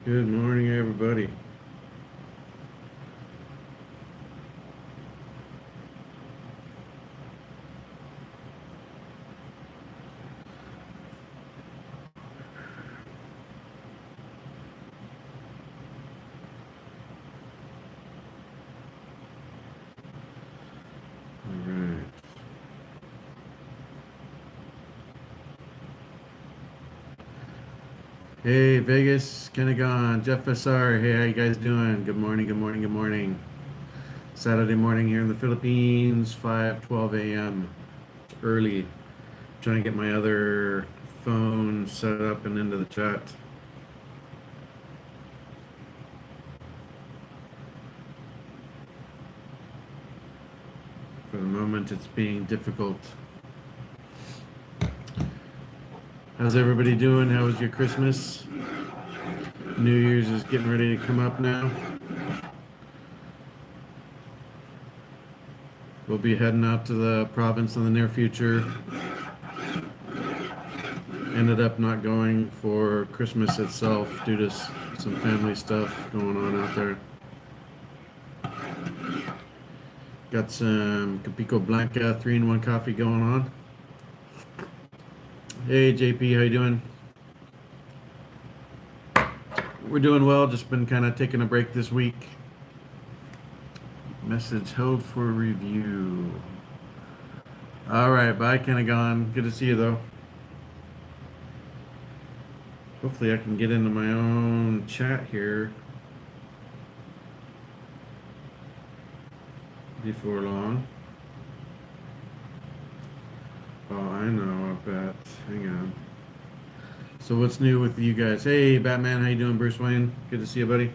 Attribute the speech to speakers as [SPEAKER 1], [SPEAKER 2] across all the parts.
[SPEAKER 1] Good morning, everybody. All right. Hey, Vegas, Kennegon, Jeff SR. Hey, how you guys doing? Good morning, good morning, good morning. Saturday morning here in the Philippines, 5:12 a.m. Early. Trying to get my other phone set up and into the chat. For the moment, it's being difficult. How's everybody doing? How was your Christmas? New Year's is getting ready to come up now. We'll be heading out to the province in the near future. Ended up not going for Christmas itself due to some family stuff going on out there. Got some Capico Blanca 3-in-1 coffee going on. Hey JP, how you doing? We're doing well, just been kind of taking a break this week. Message held for review. All right, bye Kennegon. Good to see you though. Hopefully I can get into my own chat here before long. Oh, I know, I bet. Hang on. So what's new with you guys? Hey, Batman, how you doing, Bruce Wayne? Good to see you, buddy.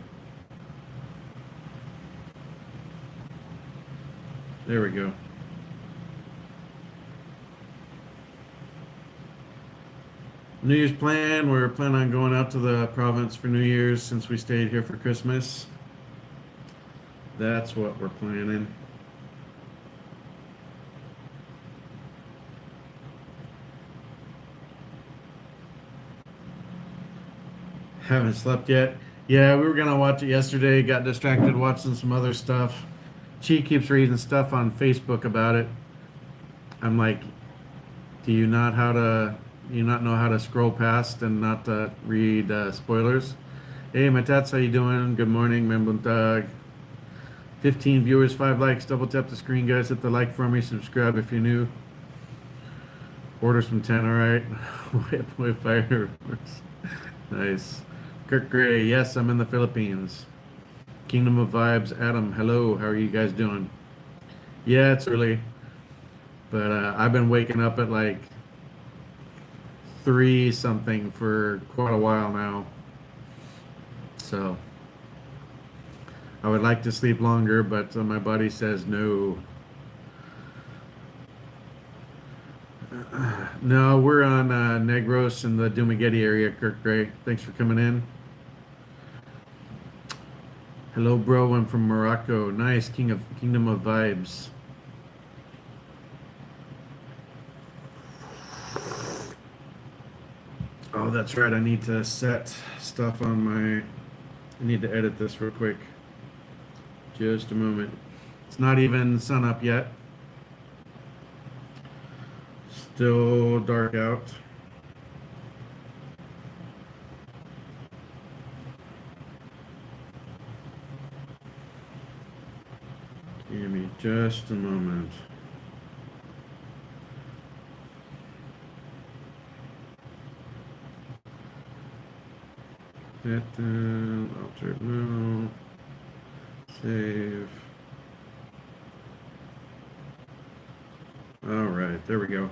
[SPEAKER 1] There we go. New Year's plan. We're planning on going out to the province for New Year's since we stayed here for Christmas. That's what we're planning. Haven't slept yet. Yeah, we were gonna watch it yesterday. Got distracted watching some other stuff. She keeps reading stuff on Facebook about it. I'm like, do you not how to you not know how to scroll past and not read spoilers? Hey, my tats, how you doing? Good morning, Membuntag. 15 viewers, 5 likes. Double tap the screen, guys. Hit the like for me. Subscribe if you're new. Orders from 10, all right. Whip fireworks. Nice. Kirk Gray, yes, I'm in the Philippines. Kingdom of Vibes, Adam, hello. How are you guys doing? Yeah, it's early, but I've been waking up at like 3 something for quite a while now. So I would like to sleep longer, but my body says no. No, we're on Negros in the Dumaguete area, Kirk Gray. Thanks for coming in. Hello, bro. I'm from Morocco. Nice, Kingdom of Vibes. Oh, that's right. I need to set stuff on my. I need to edit this real quick. Just a moment. It's not even sun up yet. Still dark out. Give me just a moment. Hit down, alter no. Save. All right, there we go.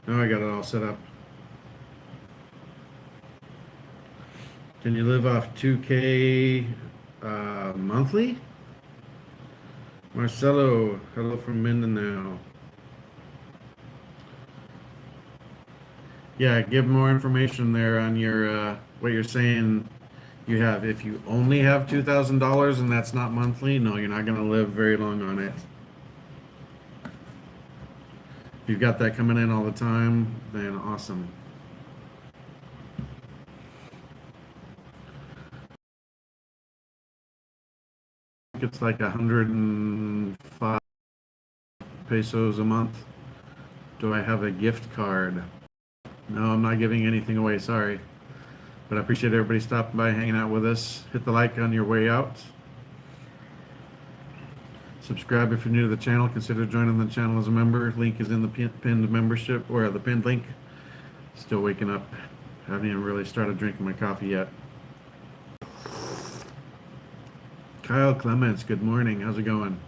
[SPEAKER 1] Now I got it all set up. Can you live off 2K monthly? Marcelo, hello from Mindanao. Yeah, give more information there on your what you're saying you have. If you only have $2,000 and that's not monthly, no, you're not going to live very long on it. If you've got that coming in all the time, then awesome. it's like 105 pesos a month. Do I have a gift card? No, I'm not giving anything away, sorry. But I appreciate everybody stopping by, hanging out with us. Hit the like on your way out. Subscribe if you're new to the channel. Consider joining the channel as a member. Link is in the pinned membership, or the pinned link. Still waking up. Haven't even really started drinking my coffee yet. Kyle Clements, good morning. How's it going?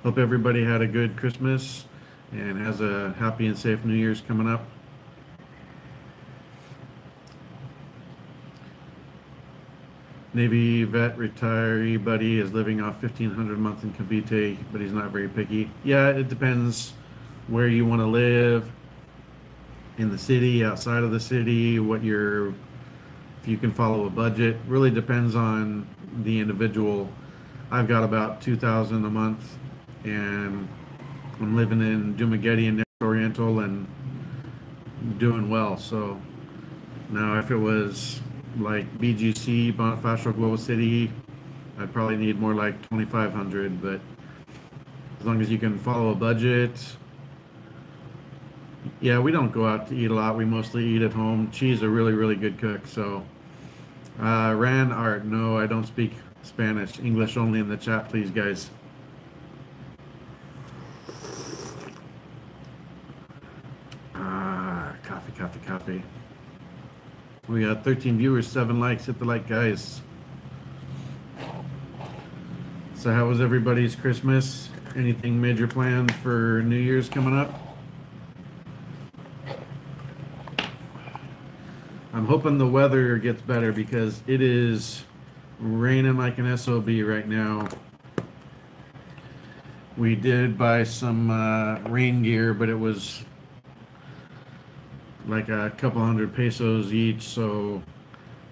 [SPEAKER 1] Hope everybody had a good Christmas and has a happy and safe New Year's coming up. Navy vet retiree buddy is living off $1,500 a month in Cavite, but he's not very picky. Yeah, it depends where you want to live, in the city, outside of the city, if you can follow a budget. Really depends on the individual. I've got about 2,000 a month, and I'm living in Dumaguete and Oriental and doing well. So now if it was like BGC, Bonifacio Global City, I'd probably need more like 2,500, but as long as you can follow a budget. Yeah, we don't go out to eat a lot. We mostly eat at home. She's a really, really good cook. So, Ran Art, no, I don't speak Spanish. English only in the chat, please, guys. Coffee, coffee, coffee. We got 13 viewers, 7 likes. Hit the like, guys. So how was everybody's Christmas? Anything major planned for New Year's coming up? I'm hoping the weather gets better because it is raining like an SOB right now. We did buy some rain gear, but it was like a couple hundred pesos each, so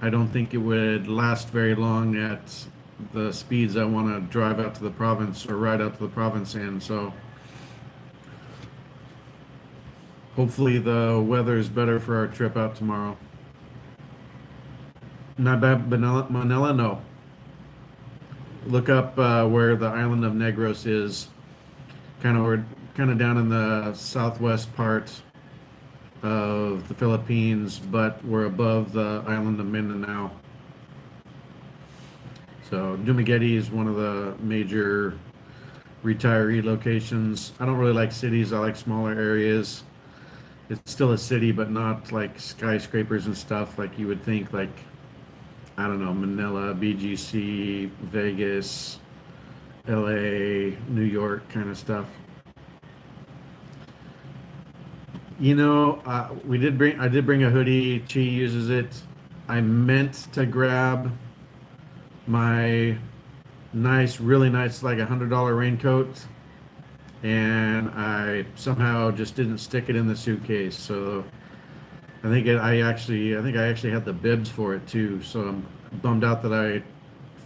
[SPEAKER 1] I don't think it would last very long at the speeds I want to drive out to the province or ride out to the province in. So hopefully the weather is better for our trip out tomorrow. Not bad, Manila, no. Look up where the island of Negros is. Kind of down in the southwest part of the Philippines, but we're above the island of Mindanao. So Dumaguete is one of the major retiree locations. I don't really like cities. I like smaller areas. It's still a city, but not like skyscrapers and stuff like you would think, like, I don't know, Manila, BGC, Vegas, LA, New York kind of stuff. You know, I did bring a hoodie. Chi uses it. I meant to grab my nice, really nice, like $100 raincoat, and I somehow just didn't stick it in the suitcase. So I actually had the bibs for it too. So I'm bummed out that I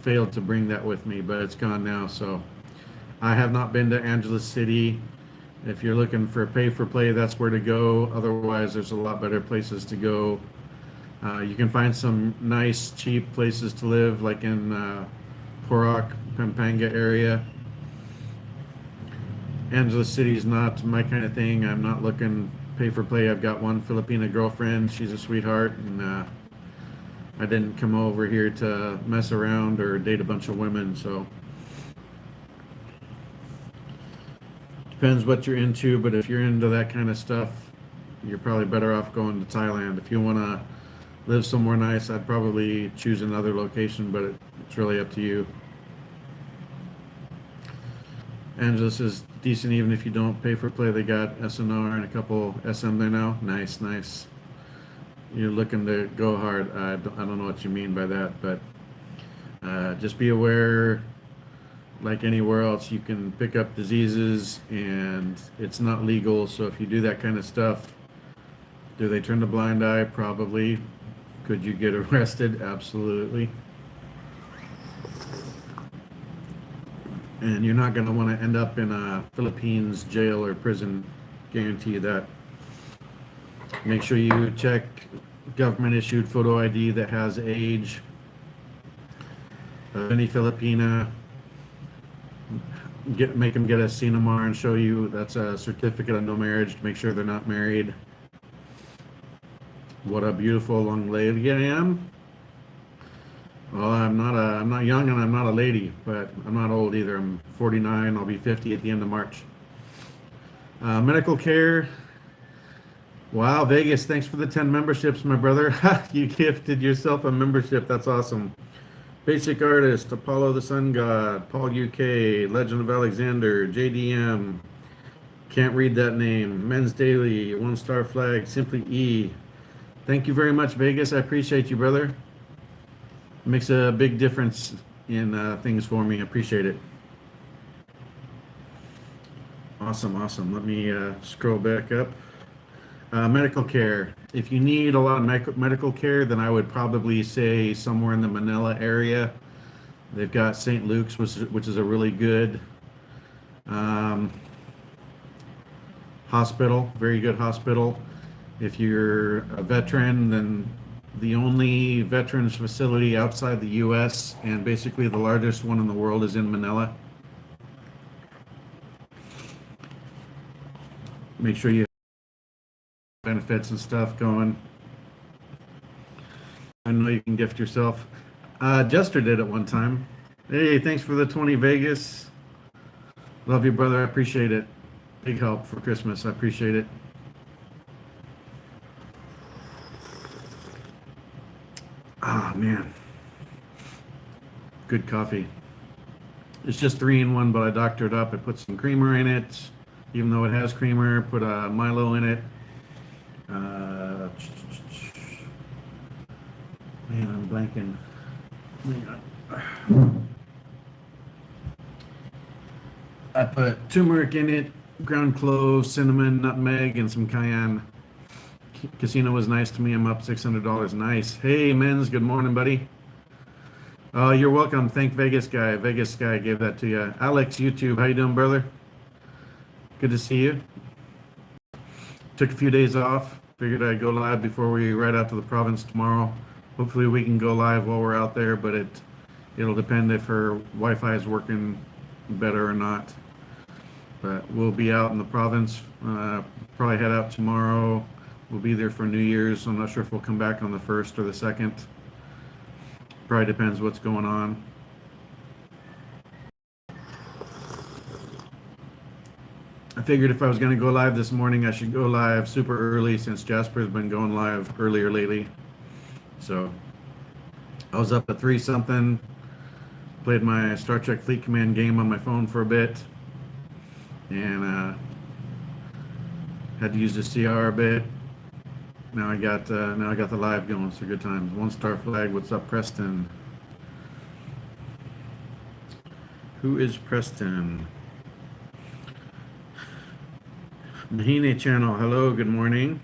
[SPEAKER 1] failed to bring that with me, but it's gone now. So I have not been to Angeles City. If you're looking for pay for play, that's where to go. Otherwise, there's a lot better places to go. You can find some nice, cheap places to live, like in Porac, Pampanga area. Angeles City is not my kind of thing. I'm not looking pay for play. I've got one Filipina girlfriend. She's a sweetheart, and I didn't come over here to mess around or date a bunch of women. So depends what you're into, but if you're into that kind of stuff, you're probably better off going to Thailand. If you want to live somewhere nice, I'd probably choose another location, but it's really up to you. Angeles is decent even if you don't pay for play. They got SNR and a couple SM there now. Nice, nice. You're looking to go hard. I don't know what you mean by that, but just be aware, like anywhere else, you can pick up diseases and it's not legal. So if you do that kind of stuff, do they turn a blind eye? Probably. Could you get arrested? Absolutely. And you're not going to want to end up in a Philippines jail or prison. Guarantee you that. Make sure you check government issued photo ID that has age. of any Filipina, make them get a Sinamar and show you that's a certificate of no marriage to make sure they're not married. What a beautiful young lady I am. Well, I'm not young and I'm not a lady, but I'm not old either. I'm 49. I'll be 50 at the end of March. Medical care. Wow, Vegas, thanks for the 10 memberships, my brother. You gifted yourself a membership. That's awesome. Basic Artist, Apollo the Sun God, Paul UK, Legend of Alexander, JDM. Can't read that name. Men's Daily, One Star Flag, Simply E. Thank you very much, Vegas. I appreciate you, brother. It makes a big difference in things for me. I appreciate it. Awesome, awesome. Let me scroll back up. Medical care. If you need a lot of medical care, then I would probably say somewhere in the Manila area. They've got St. Luke's, which is a really good um, hospital, very good hospital. If you're a veteran, then the only veterans facility outside the U.S. and basically the largest one in the world is in Manila. Make sure you have benefits and stuff going. I know you can gift yourself. Jester did at one time. Hey, thanks for the 20 Vegas. Love you, brother. I appreciate it. Big help for Christmas. I appreciate it. Ah, man. Good coffee. It's just 3-in-1, but I doctored up. I put some creamer in it, even though it has creamer. Put a Milo in it. Man, I'm blanking. I put turmeric in it, ground cloves, cinnamon, nutmeg, and some cayenne. Casino was nice to me. I'm up $600. Nice. Hey, Men's. Good morning, buddy. Oh, you're welcome. Thank Vegas Guy. Vegas Guy gave that to you. Alex, YouTube. How you doing, brother? Good to see you. Took a few days off. Figured I'd go live before we ride out to the province tomorrow. Hopefully we can go live while we're out there, but it'll depend if her Wi-Fi is working better or not. But we'll be out in the province. Probably head out tomorrow. We'll be there for New Year's. I'm not sure if we'll come back on the 1st or the 2nd. Probably depends what's going on. I figured if I was going to go live this morning, I should go live super early since Jasper's been going live earlier lately. So I was up at 3 something, played my Star Trek Fleet Command game on my phone for a bit, and had to use the CR a bit. Now I got the live going, so good times. One Star Flag, what's up, Preston? Who is Preston? Mahine Channel, hello, good morning.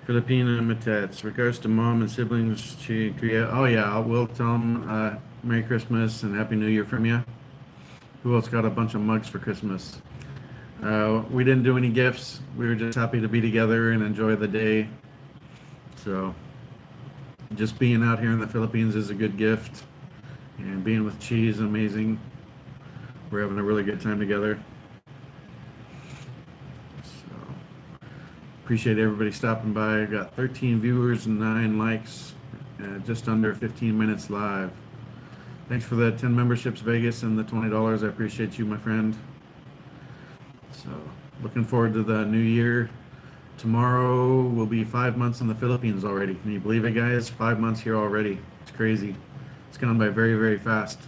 [SPEAKER 1] Filipina Matets, regards to mom and siblings, oh yeah, I will tell them Merry Christmas and Happy New Year from you. Who else got a bunch of mugs for Christmas? We didn't do any gifts. We were just happy to be together and enjoy the day. So just being out here in the Philippines is a good gift. And being with Cheese, amazing. We're having a really good time together. So appreciate everybody stopping by. I got 13 viewers and 9 likes. Just under 15 minutes live. Thanks for the 10 memberships, Vegas, and the $20. I appreciate you, my friend. So, looking forward to the new year. Tomorrow will be 5 months in the Philippines already. Can you believe it, guys? 5 months here already. It's crazy. It's gone by very, very fast.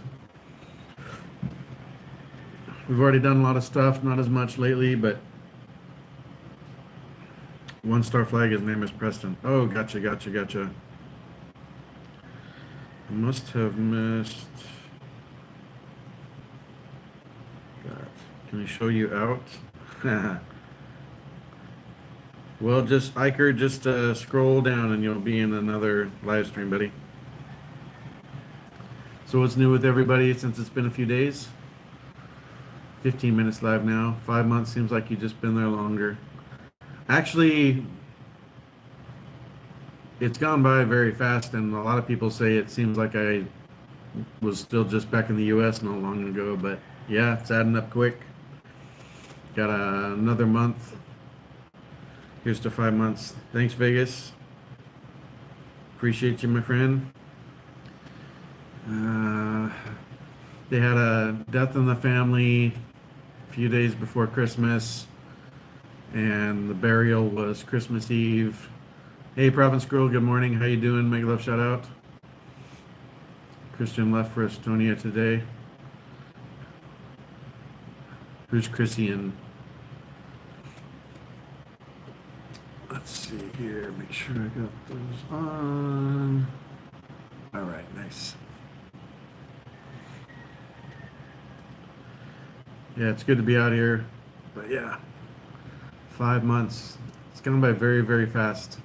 [SPEAKER 1] We've already done a lot of stuff, not as much lately, but One Star Flag, his name is Preston. Oh, gotcha. I must have missed. God. Can I show you out? Well, just Iker, just scroll down and you'll be in another live stream, buddy. So what's new with everybody since it's been a few days? 15 minutes live now. 5 months seems like you've just been there longer. Actually, it's gone by very fast, and a lot of people say it seems like I was still just back in the U.S. not long ago. But yeah, it's adding up quick. Got another month. Here's to 5 months. Thanks, Vegas. Appreciate you, my friend. Uh, they had a death in the family a few days before Christmas, and the burial was Christmas Eve. Hey, Province Girl, good morning. How you doing? Make love shout out. Christian left for Estonia today. Who's Christian? Let's see here. Make sure I got those on. All right, nice. Yeah, it's good to be out here. But yeah, 5 months. It's gone by very, very fast.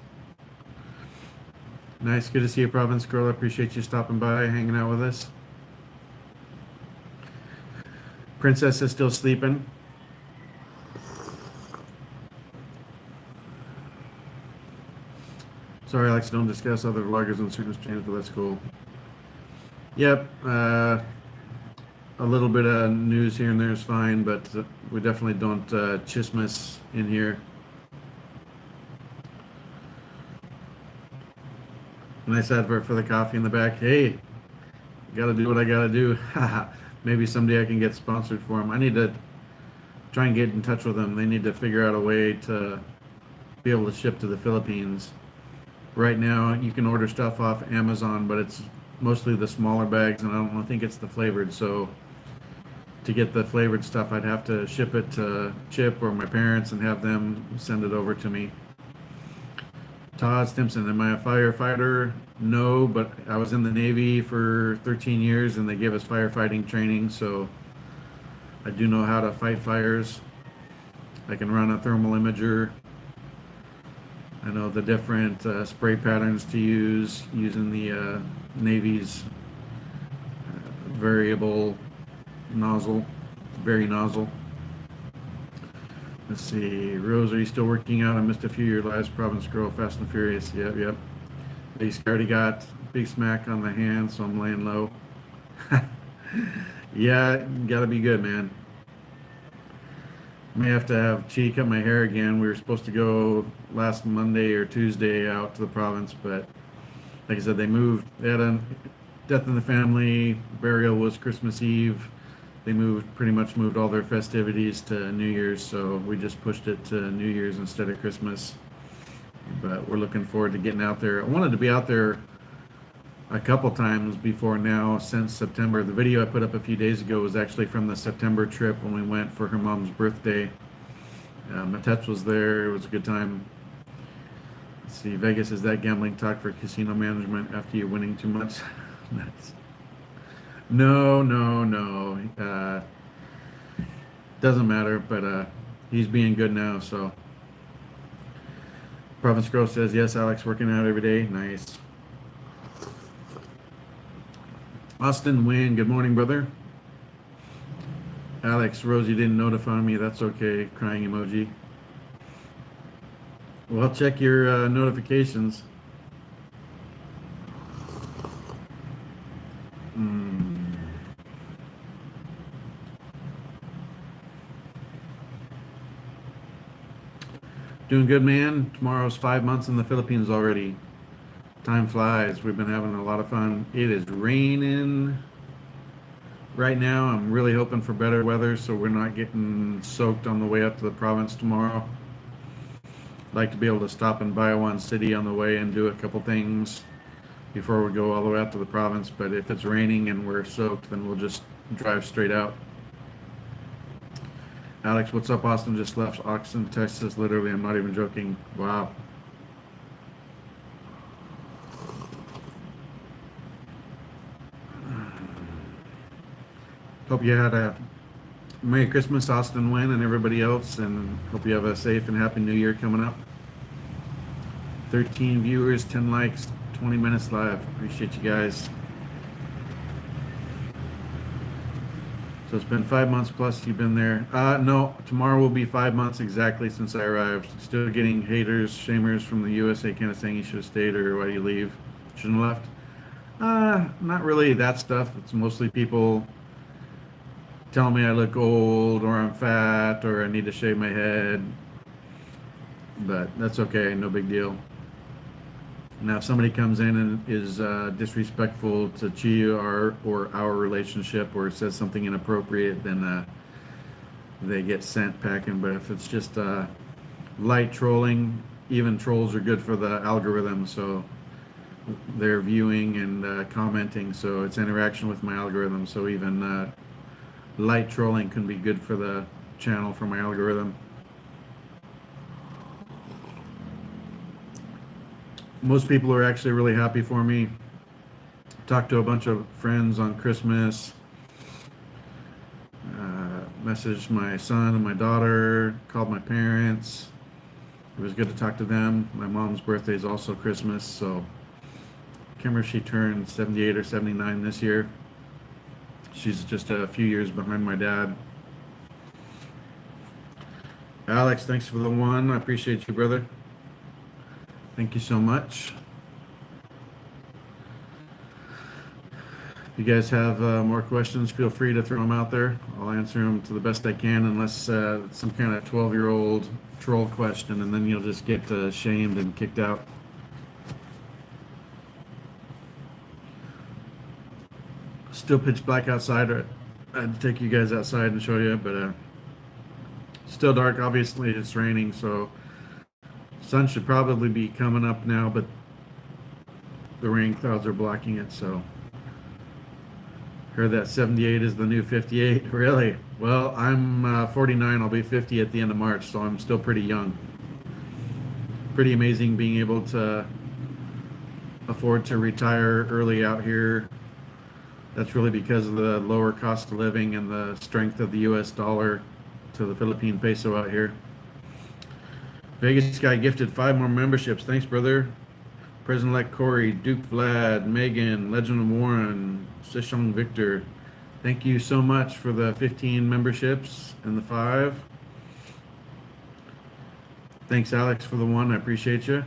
[SPEAKER 1] Nice, good to see you, Province Girl. I appreciate you stopping by, hanging out with us. Princess is still sleeping. Sorry, Alex, don't discuss other vloggers and circumstances, but that's cool. Yep, a little bit of news here and there is fine, but we definitely don't chismis in here. Nice advert for the coffee in the back. Hey, gotta do what I gotta do. Maybe someday I can get sponsored for them. I need to try and get in touch with them. They need to figure out a way to be able to ship to the Philippines. Right now, you can order stuff off Amazon, but it's mostly the smaller bags, and I don't think it's the flavored. So to get the flavored stuff, I'd have to ship it to Chip or my parents and have them send it over to me. Todd Stimson, am I a firefighter? No, but I was in the Navy for 13 years and they gave us firefighting training, so I do know how to fight fires. I can run a thermal imager. I know the different spray patterns to use using the Navy's variable nozzle, nozzle. Let's see, Rose, are you still working out? I missed a few of your lives, Province Girl, Fast and Furious. Yep. He's already got big smack on the hand, so I'm laying low. Yeah, gotta be good, man. May have to have Chi cut my hair again. We were supposed to go last Monday or Tuesday out to the province, but like I said, they moved. They had a death in the family. Burial was Christmas Eve. They pretty much moved all their festivities to New Year's, so we just pushed it to New Year's instead of Christmas. But we're looking forward to getting out there. I wanted to be out there a couple times before now, since September. The video I put up a few days ago was actually from the September trip when we went for her mom's birthday. Matech was there. It was a good time. Let's see, Vegas, is that gambling talk for casino management after you're winning too much? Nice. No. Doesn't matter, but he's being good now, so. Province Girl says, yes, Alex, working out every day. Nice. Austin Wayne, good morning, brother. Alex, Rosie didn't notify me. That's okay. Crying emoji. Well, check your notifications. Doing good, man. Tomorrow's 5 months in the Philippines already. Time flies. We've been having a lot of fun. It is raining right now. I'm really hoping for better weather so we're not getting soaked on the way up to the province tomorrow. I'd like to be able to stop in Bayawan City on the way and do a couple things before we go all the way out to the province. But if it's raining and we're soaked, then we'll just drive straight out. Alex, what's up? Austin just left Austin, Texas. Literally, I'm not even joking. Wow. Hope you had a Merry Christmas, Austin Wynn, and everybody else, and hope you have a safe and happy New Year coming up. 13 viewers, 10 likes, 20 minutes live. Appreciate you guys. So it's been 5 months plus you've been there. No, tomorrow will be 5 months exactly since I arrived. Still getting haters, shamers from the USA kind of saying you should have stayed or why you leave. Shouldn't have left. Not really that stuff. It's mostly people telling me I look old or I'm fat or I need to shave my head. But that's okay, no big deal. Now, if somebody comes in and is disrespectful to Chi or our relationship or says something inappropriate, then they get sent packing. But if it's just light trolling, even trolls are good for the algorithm. So they're viewing and commenting. So it's interaction with my algorithm. So even light trolling can be good for the channel for my algorithm. Most people are actually really happy for me. Talked to a bunch of friends on Christmas. Messaged my son and my daughter. Called my parents. It was good to talk to them. My mom's birthday is also Christmas, so I can't remember if she turned 78 or 79 this year. She's just a few years behind my dad. Alex, thanks for the one. I appreciate you, brother. Thank you so much. If you guys have more questions, feel free to throw them out there. I'll answer them to the best I can, unless it's some kind of 12-year-old troll question, and then you'll just get shamed and kicked out. Still pitch black outside. I'd take you guys outside and show you, but still dark. Obviously, it's raining, so sun should probably be coming up now, but the rain clouds are blocking it. So heard that 78 is the new 58. Really? Well, I'm 49. I'll be 50 at the end of March, so I'm still pretty young. Pretty amazing being able to afford to retire early out here. That's really because of the lower cost of living and the strength of the US dollar to the Philippine peso out here. Vegas guy gifted 5 more memberships. Thanks, brother. President-elect Corey, Duke Vlad, Megan, Legend of Warren, Sishong Victor. Thank you so much for the 15 memberships and the 5. Thanks, Alex, for the 1. I appreciate you.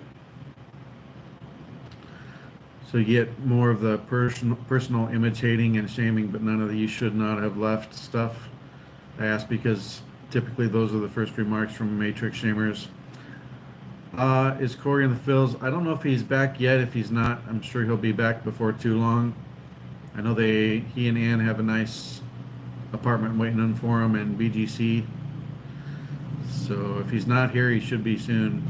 [SPEAKER 1] So you get more of the personal imitating and shaming, but none of the "you should not have left" stuff. I ask because typically those are the first remarks from Matrix shamers. Is Corey in the Phils? I don't know if he's back yet. If he's not, I'm sure he'll be back before too long. I know he and Ann have a nice apartment waiting on for him in BGC. So if he's not here, he should be soon.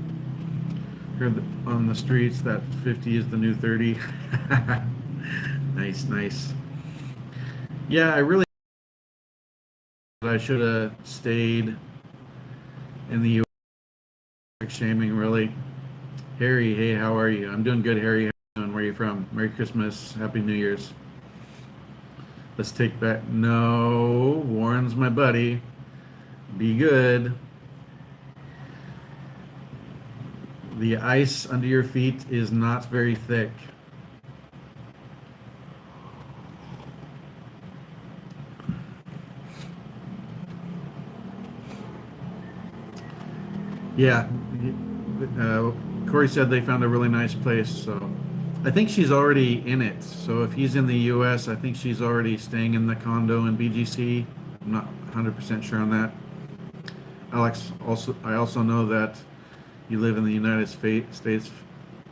[SPEAKER 1] Heard on the streets that 50 is the new 30. Nice. Yeah, I should have stayed in the U.S. Shaming, really. Harry, hey, how are you? I'm doing good, Harry. How you doing? Where are you from? Merry Christmas. Happy New Year's. Let's take back. No, Warren's my buddy. Be good. The ice under your feet is not very thick. Yeah, Corey said they found a really nice place, so I think she's already in it. So if he's in the U.S., I think she's already staying in the condo in BGC. I'm not 100% sure on that. Alex, I also know that you live in the United States.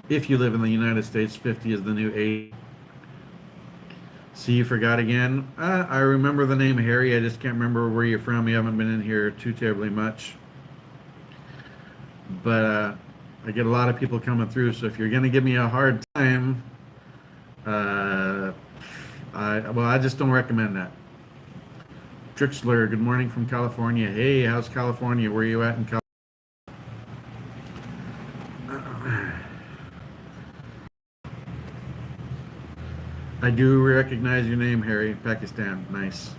[SPEAKER 1] If you live in the United States, 50 is the new 8. See, you forgot again. I remember the name Harry. I just can't remember where you're from. You haven't been in here too terribly much. But I get a lot of people coming through, so if you're gonna give me a hard time, I just don't recommend that. Drixler, good morning from California. Hey, how's California? Where are you at in California? I do recognize your name, Harry. Pakistan, nice.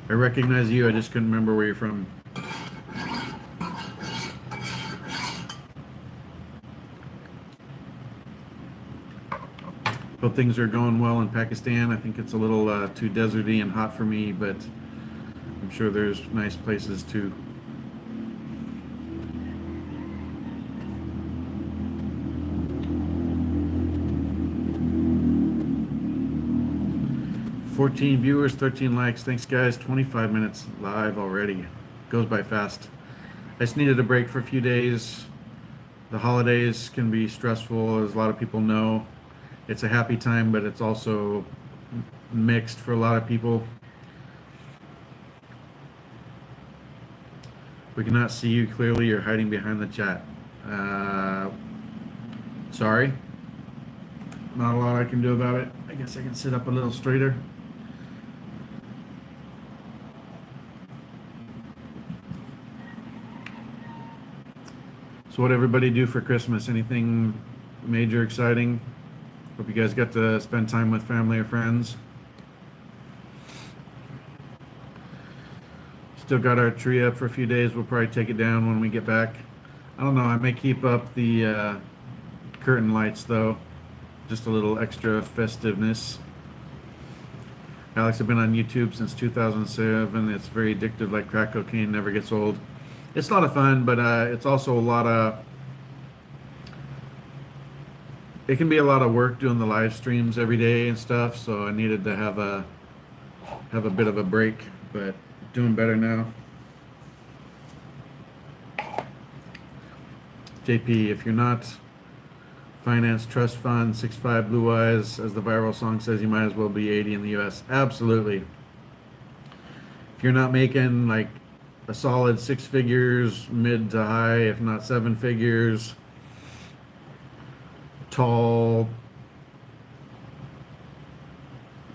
[SPEAKER 1] I recognize you, I just couldn't remember where you're from. Hope things are going well in Pakistan. I think it's a little too deserty and hot for me, but I'm sure there's nice places too. 14 viewers, 13 likes. Thanks, guys. 25 minutes live already. Goes by fast. I just needed a break for a few days. The holidays can be stressful, as a lot of people know. It's a happy time, but it's also mixed for a lot of people. We cannot see you clearly. You're hiding behind the chat. Sorry. Not a lot I can do about it. I guess I can sit up a little straighter. So what everybody do for Christmas? Anything major exciting? Hope you guys got to spend time with family or friends. Still got our tree up for a few days. We'll probably take it down when we get back. I don't know. I may keep up the curtain lights though. Just a little extra festiveness. Alex, I've been on YouTube since 2007. It's very addictive, like crack cocaine, never gets old. It's a lot of fun, but it's also a lot of... It can be a lot of work doing the live streams every day and stuff, so I needed to have a bit of a break, but doing better now. JP, if you're not finance trust fund 65 blue eyes, as the viral song says, you might as well be 80 in the US. Absolutely. If you're not making like a solid 6 figures, mid to high, if not 7 figures, tall,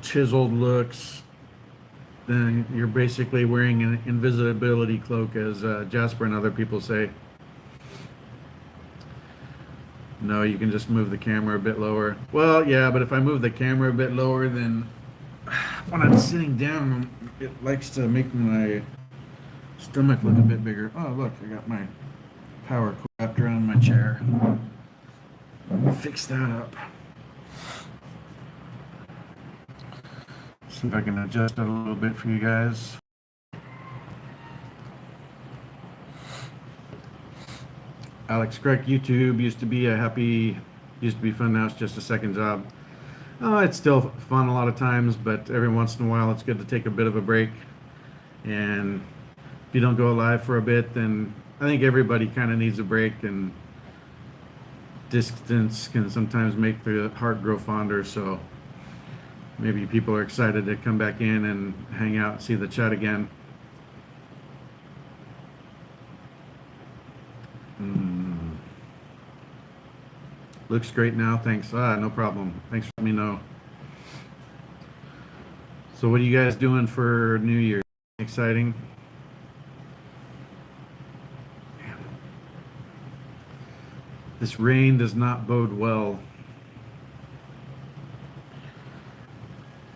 [SPEAKER 1] chiseled looks, then you're basically wearing an invisibility cloak, as Jasper and other people say. No, you can just move the camera a bit lower. Well, yeah, but if I move the camera a bit lower, then when I'm sitting down, it likes to make my stomach look a bit bigger. Oh, look, I got my power cord wrapped around my chair. Fix that up. See if I can adjust it a little bit for you guys. Alex Greg, YouTube used to be fun. Now it's just a second job. Oh, it's still fun a lot of times, but every once in a while it's good to take a bit of a break. And if you don't go live for a bit, then I think everybody kind of needs a break, and distance can sometimes make the heart grow fonder. So maybe people are excited to come back in and hang out and see the chat again. Looks great now, thanks. No problem. Thanks for letting me know. So what are you guys doing for New Year? Exciting? This rain does not bode well.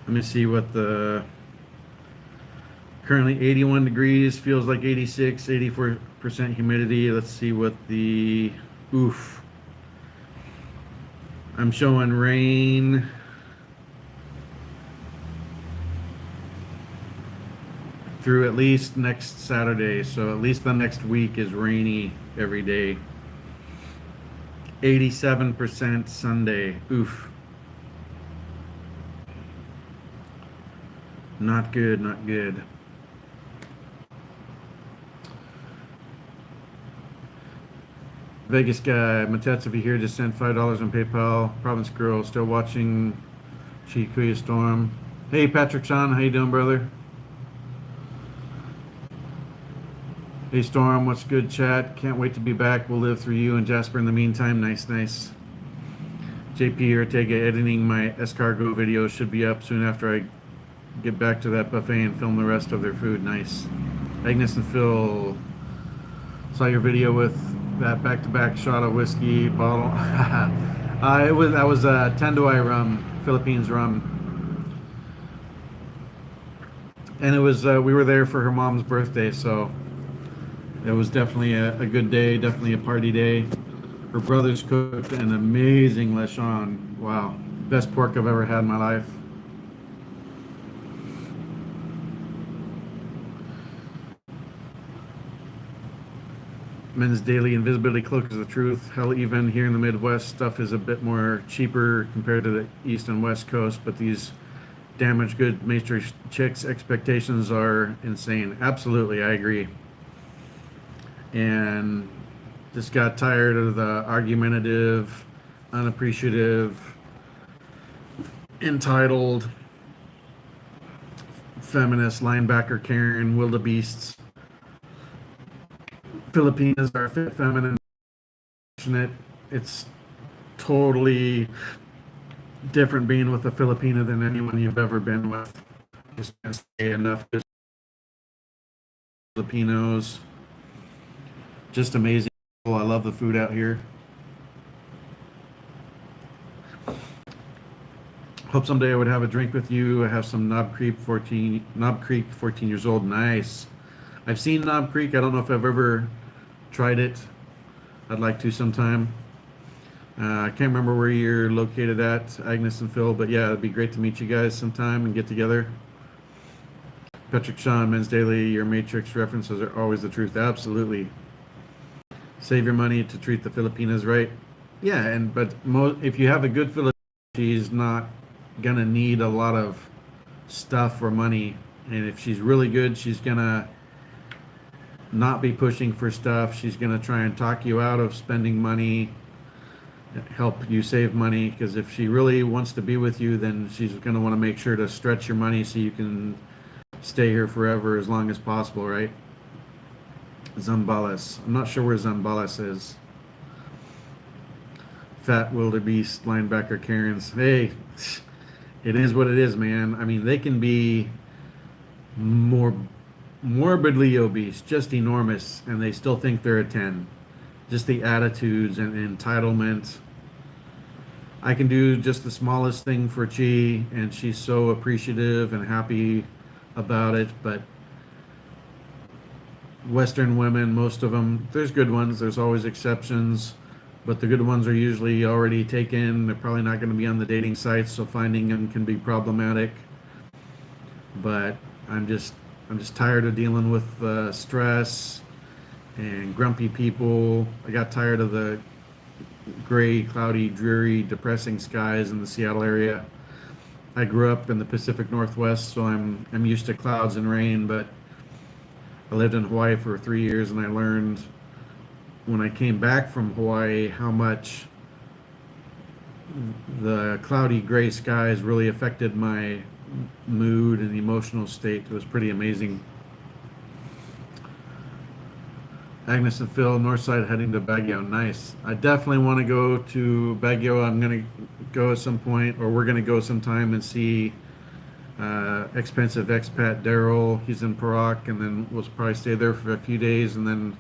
[SPEAKER 1] Let me see what the... Currently 81 degrees, feels like 86, 84% humidity. Let's see what the... Oof. I'm showing rain through at least next Saturday, so at least the next week is rainy every day. 87% Sunday. Oof. Not good, not good. Vegas guy, Matets, if you're here, just send $5 on PayPal. Province girl, still watching KuyaStorm. Hey, Patrick Sean, how you doing, brother? Hey, Storm, what's good, chat? Can't wait to be back. We'll live through you and Jasper in the meantime. Nice, nice. JP Ortega editing my escargot video should be up soon after I get back to that buffet and film the rest of their food. Nice. Agnes and Phil, saw your video with that back-to-back shot of whiskey bottle. That was Tanduay rum, Philippines rum, and it was we were there for her mom's birthday, so it was definitely a good day, definitely a party day. Her brothers cooked an amazing lechon. Wow, best pork I've ever had in my life. Men's daily invisibility cloak is the truth. Hell, even here in the Midwest, stuff is a bit more cheaper compared to the East and West Coast, but these damaged goods, matrix chicks expectations are insane. Absolutely, I agree. And just got tired of the argumentative, unappreciative, entitled, feminist linebacker Karen wildebeests. Filipinas are fit, feminine, passionate. It's totally different being with a Filipina than anyone you've ever been with. Just can't say enough. Just Filipinos, just amazing. I love the food out here. Hope someday I would have a drink with you. I have some Knob Creek, 14 years old. Nice. I've seen Knob Creek. I don't know if I've ever tried it. I'd like to sometime. I can't remember where you're located at, Agnes and Phil, but yeah, it'd be great to meet you guys sometime and get together. Patrick Sean, Men's Daily, your Matrix references are always the truth. Absolutely. Save your money to treat the Filipinas right. Yeah, but if you have a good Filipina, she's not gonna need a lot of stuff or money. And if she's really good, she's gonna not be pushing for stuff. She's gonna try and talk you out of spending money, help you save money. Because if she really wants to be with you, then she's gonna want to make sure to stretch your money so you can stay here forever as long as possible, right? Zambales. I'm not sure where Zambales is. Fat wildebeest linebacker Karens. Hey, it is what it is, man. I mean, they can be more morbidly obese, just enormous, and they still think they're a 10. Just the attitudes and entitlement. I can do just the smallest thing for Chi, and she's so appreciative and happy about it, but Western women, most of them, there's good ones, there's always exceptions, but the good ones are usually already taken. They're probably not going to be on the dating sites, so finding them can be problematic. But I'm just tired of dealing with stress and grumpy people. I got tired of the gray, cloudy, dreary, depressing skies in the Seattle area. I grew up in the Pacific Northwest, so I'm used to clouds and rain, but I lived in Hawaii for 3 years, and I learned when I came back from Hawaii how much the cloudy gray skies really affected my mood and emotional state. It was pretty amazing. Agnes and Phil, Northside heading to Baguio. Nice. I definitely want to go to Baguio. I'm going to go at some point, or we're going to go sometime and see expensive expat Daryl. He's in Perak, and then we'll probably stay there for a few days, and then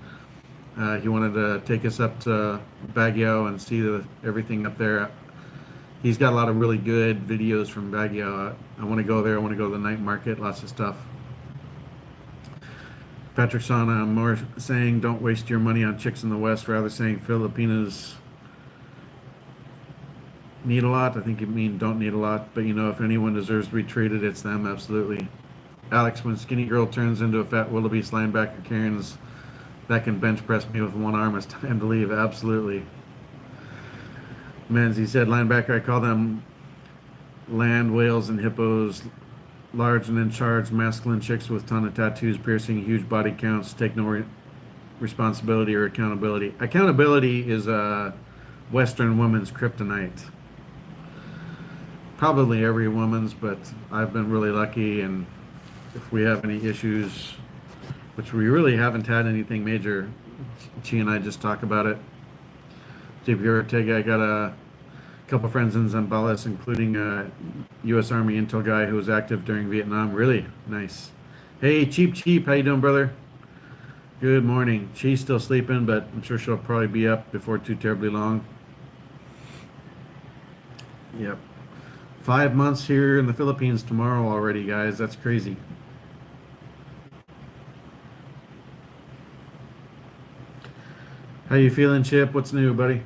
[SPEAKER 1] he wanted to take us up to Baguio and see everything up there. He's got a lot of really good videos from Baguio. I want to go there. I want to go to the night market. Lots of stuff. Patrick Sana, more saying don't waste your money on chicks in the West, rather saying Filipinas need a lot. I think you mean don't need a lot, but if anyone deserves to be treated, it's them, absolutely. Alex, when skinny girl turns into a fat wildebeest linebacker Karens that can bench press me with one arm, it's time to leave, absolutely. Men's, he said linebacker, I call them land whales and hippos. Large and in charge, masculine chicks with ton of tattoos, piercing, huge body counts, take no responsibility or accountability. Accountability is a Western woman's kryptonite. Probably every woman's, but I've been really lucky, and if we have any issues, which we really haven't had anything major, Chi and I just talk about it. JP Ortega, I got a couple friends in Zambales, including a U.S. Army intel guy who was active during Vietnam. Really nice. Hey, Cheap, how you doing, brother? Good morning. She's still sleeping, but I'm sure she'll probably be up before too terribly long. Yep. 5 months here in the Philippines tomorrow already, guys. That's crazy. How you feeling, Chip? What's new, buddy?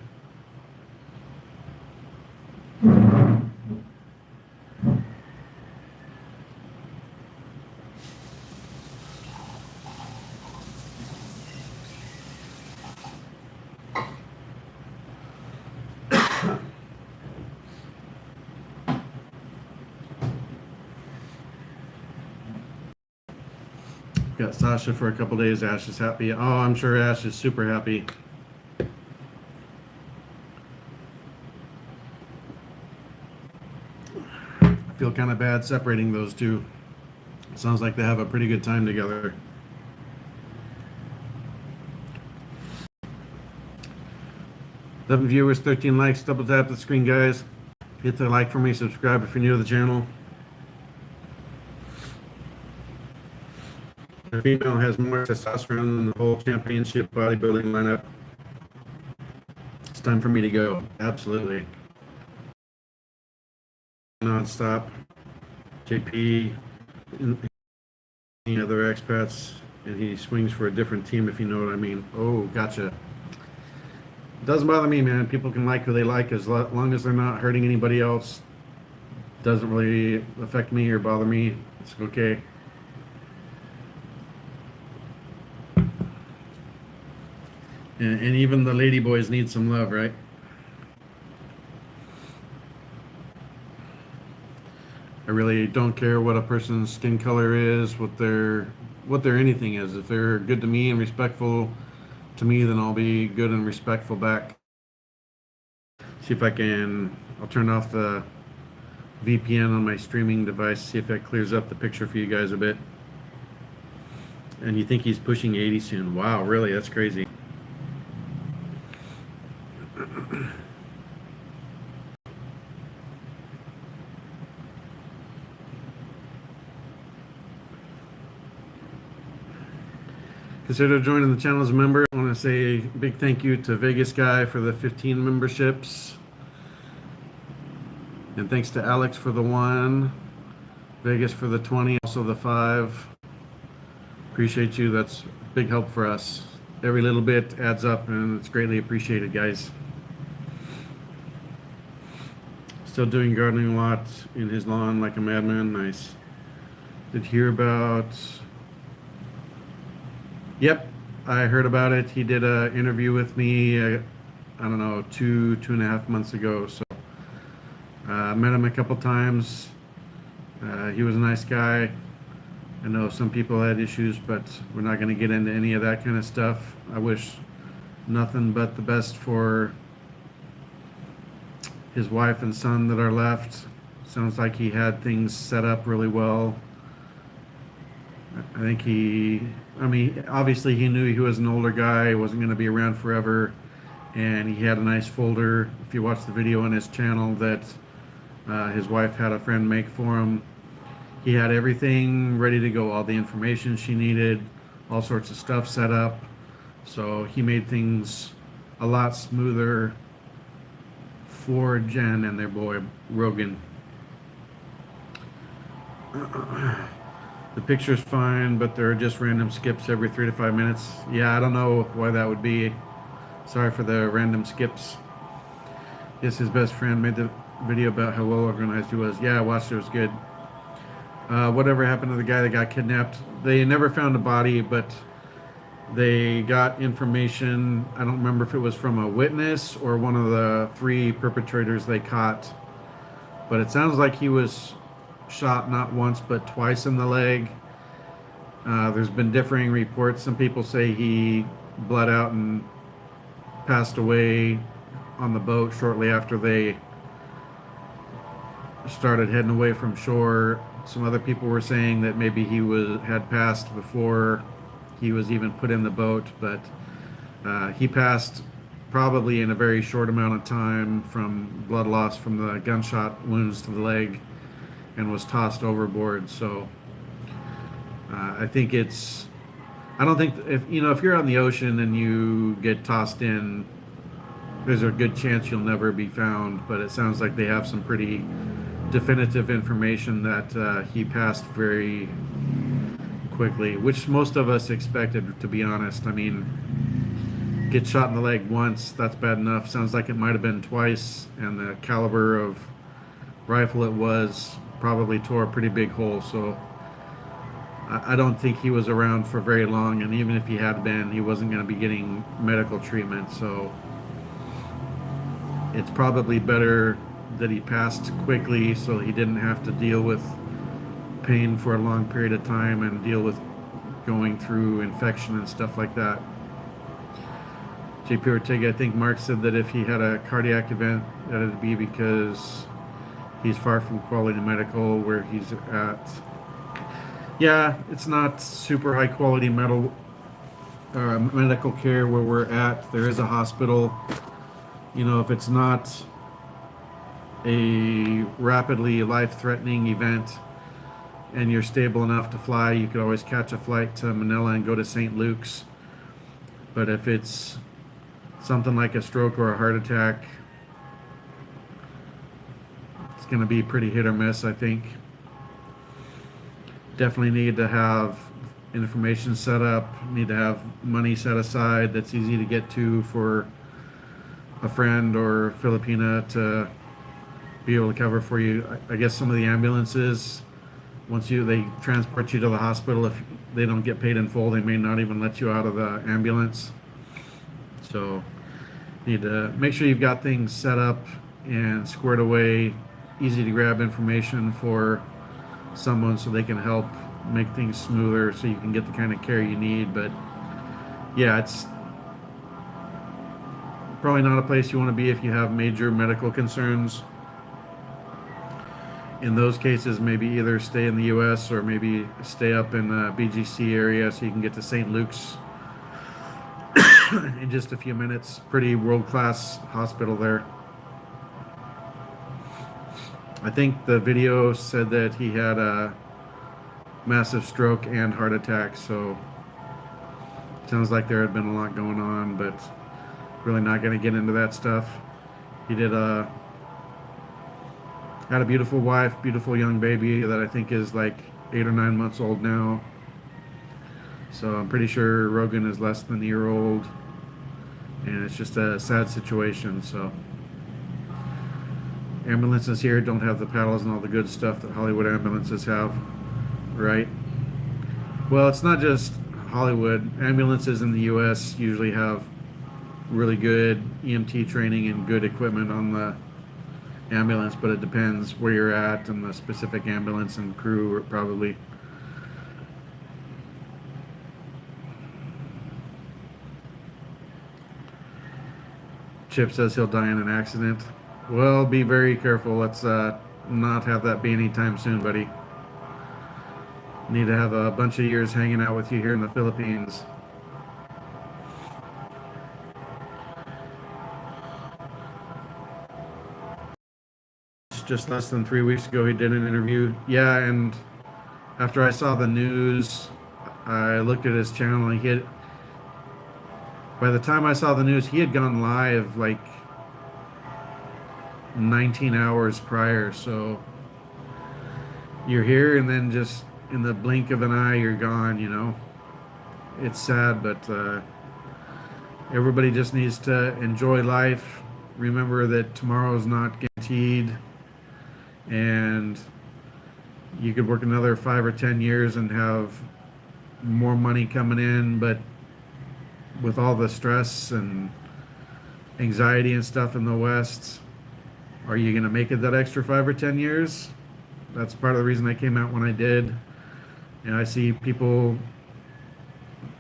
[SPEAKER 1] Got Sasha for a couple days. Ash is happy. Oh, I'm sure Ash is super happy. I feel kind of bad separating those two. It sounds like they have a pretty good time together. 11 viewers, 13 likes. Double tap the screen, guys. Hit the like for me. Subscribe if you're new to the channel. The female has more testosterone than the whole championship bodybuilding lineup. It's time for me to go. Absolutely. Non-stop. JP, any other expats, and he swings for a different team, if you know what I mean. Oh, gotcha. Doesn't bother me, man. People can like who they like as long as they're not hurting anybody else. Doesn't really affect me or bother me. It's okay. And even the lady boys need some love, right? I really don't care what a person's skin color is, what their anything is. If they're good to me and respectful to me, then I'll be good and respectful back. See if I can. I'll turn off the VPN on my streaming device. See if that clears up the picture for you guys a bit. And you think he's pushing 80 soon? Wow, really? That's crazy. Consider joining the channel as a member. I want to say a big thank you to Vegas Guy for the 15 memberships. And thanks to Alex for the 1. Vegas for the 20, also the 5. Appreciate you. That's big help for us. Every little bit adds up and it's greatly appreciated, guys. Still doing gardening a lot in his lawn like a madman. Nice. Did hear about... Yep, I heard about it. He did an interview with me, I don't know, two and a half months ago. So met him a couple times. He was a nice guy. I know some people had issues, but we're not going to get into any of that kind of stuff. I wish nothing but the best for his wife and son that are left. Sounds like he had things set up really well. I think obviously he knew he was an older guy, he wasn't going to be around forever, and he had a nice folder. If you watch the video on his channel that his wife had a friend make for him, he had everything ready to go, all the information she needed, all sorts of stuff set up. So he made things a lot smoother for Jen and their boy Rogan. The picture's fine, but there are just random skips every 3 to 5 minutes. Yeah, I don't know why that would be. Sorry for the random skips. Yes, his best friend made the video about how well organized he was. Yeah, I watched it. It was good. Whatever happened to the guy that got kidnapped? They never found a body, but they got information. I don't remember if it was from a witness or one of the 3 perpetrators they caught. But it sounds like he was shot not once but twice in the leg. There's been differing reports. Some people say he bled out and passed away on the boat shortly after they started heading away from shore. Some other people were saying that maybe he had passed before he was even put in the boat, but he passed probably in a very short amount of time from blood loss from the gunshot wounds to the leg, and was tossed overboard. So I think I don't think if you're on the ocean and you get tossed in, there's a good chance you'll never be found. But it sounds like they have some pretty definitive information that he passed very quickly, which most of us expected, to be honest. I mean, get shot in the leg once, that's bad enough. Sounds like it might have been twice, and the caliber of rifle it was probably tore a pretty big hole. So I don't think he was around for very long, and even if he had been, he wasn't going to be getting medical treatment. So it's probably better that he passed quickly so he didn't have to deal with pain for a long period of time and deal with going through infection and stuff like that. JP Ortega, I think Mark said that if he had a cardiac event, that it'd be because he's far from quality medical where he's at. Yeah, it's not super high quality medical care where we're at. There is a hospital. You know, if it's not a rapidly life-threatening event and you're stable enough to fly, you could always catch a flight to Manila and go to St. Luke's. But if it's something like a stroke or a heart attack, it's going to be pretty hit or miss, I think. Definitely need to have information set up, need to have money set aside that's easy to get to for a friend or Filipina to be able to cover for you. I guess some of the ambulances, once they transport you to the hospital, if they don't get paid in full, they may not even let you out of the ambulance. So need to make sure you've got things set up and squared away, easy to grab information for someone so they can help make things smoother so you can get the kind of care you need. But yeah, it's probably not a place you want to be if you have major medical concerns. In those cases, maybe either stay in the US or maybe stay up in the BGC area so you can get to St. Luke's in just a few minutes. Pretty world-class hospital there. I think the video said that he had a massive stroke and heart attack, so sounds like there had been a lot going on, but really not going to get into that stuff. He had a beautiful wife, beautiful young baby that I think is like 8 or 9 months old now. So I'm pretty sure Rogan is less than a year old, and it's just a sad situation. So ambulances here don't have the paddles and all the good stuff that Hollywood ambulances have, right? Well, it's not just Hollywood. Ambulances in the US usually have really good EMT training and good equipment on the ambulance, but it depends where you're at and the specific ambulance and crew, probably. Chip says he'll die in an accident. Well, be very careful. Let's not have that be anytime soon, buddy. Need to have a bunch of years hanging out with you here in the Philippines. Just less than 3 weeks ago, he did an interview. Yeah, and after I saw the news, I looked at his channel, and by the time I saw the news, he had gone live like 19 hours prior. So you're here, and then just in the blink of an eye, you're gone, you know. It's sad, but everybody just needs to enjoy life. Remember that tomorrow's not guaranteed, and you could work another 5 or 10 years and have more money coming in, but with all the stress and anxiety and stuff in the West, are you going to make it that extra 5 or 10 years? That's part of the reason I came out when I did. And I see people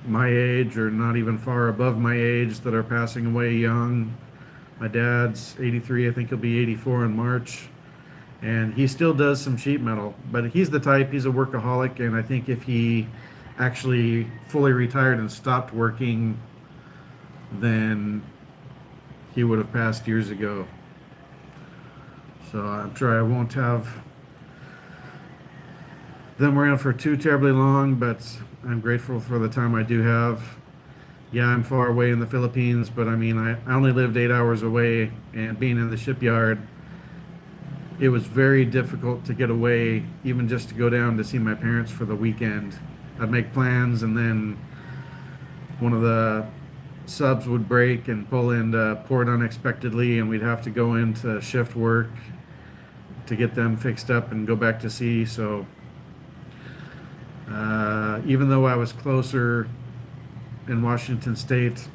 [SPEAKER 1] my age or not even far above my age that are passing away young. My dad's 83, I think he'll be 84 in March. And he still does some sheet metal, but he's the type, he's a workaholic, and I think if he actually fully retired and stopped working, then he would have passed years ago. So I'm sure I won't have them around for too terribly long, but I'm grateful for the time I do have. Yeah, I'm far away in the Philippines, but I mean, I only lived 8 hours away, and being in the shipyard, it was very difficult to get away, even just to go down to see my parents for the weekend. I'd make plans, and then one of the subs would break and pull into port unexpectedly, and we'd have to go into shift work to get them fixed up and go back to sea. So even though I was closer in Washington State,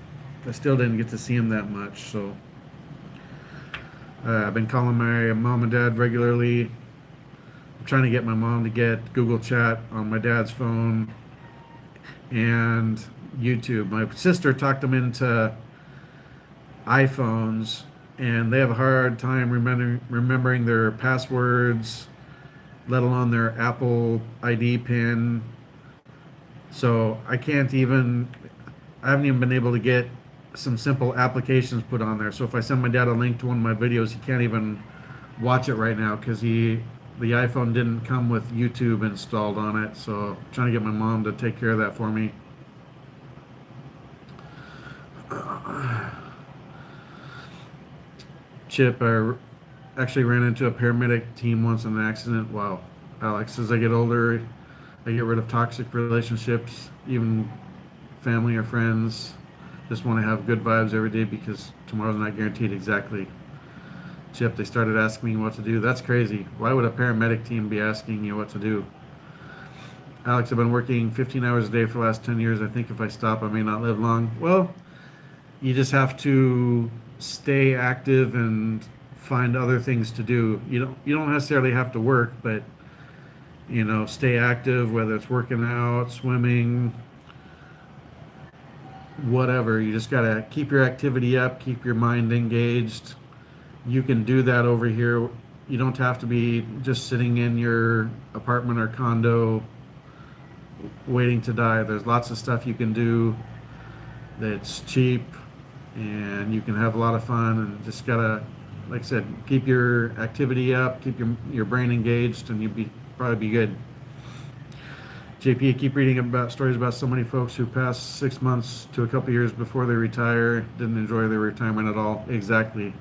[SPEAKER 1] I still didn't get to see him that much. So I've been calling my mom and dad regularly. I'm trying to get my mom to get Google Chat on my dad's phone. and YouTube. My sister talked them into iPhones, and they have a hard time remembering their passwords, let alone their Apple ID pin. So I haven't even been able to get some simple applications put on there. So if I send my dad a link to one of my videos, he can't even watch it right now because the iPhone didn't come with YouTube installed on it. So I'm trying to get my mom to take care of that for me. Chip, I actually ran into a paramedic team once in an accident. Wow. Alex, as I get older, I get rid of toxic relationships, even family or friends. Just want to have good vibes every day because tomorrow's not guaranteed. Exactly. Chip, they started asking me what to do. That's crazy. Why would a paramedic team be asking you what to do? Alex, I've been working 15 hours a day for the last 10 years. I think if I stop, I may not live long. Well, you just have to stay active and find other things to do. You don't necessarily have to work, but stay active, whether it's working out, swimming, whatever. You just got to keep your activity up, keep your mind engaged. You can do that over here. You don't have to be just sitting in your apartment or condo waiting to die. There's lots of stuff you can do that's cheap and you can have a lot of fun, and just gotta, like I said, keep your activity up, keep your brain engaged, and probably be good. JP, I keep reading about stories about so many folks who pass 6 months to a couple years before they retire, didn't enjoy their retirement at all. Exactly.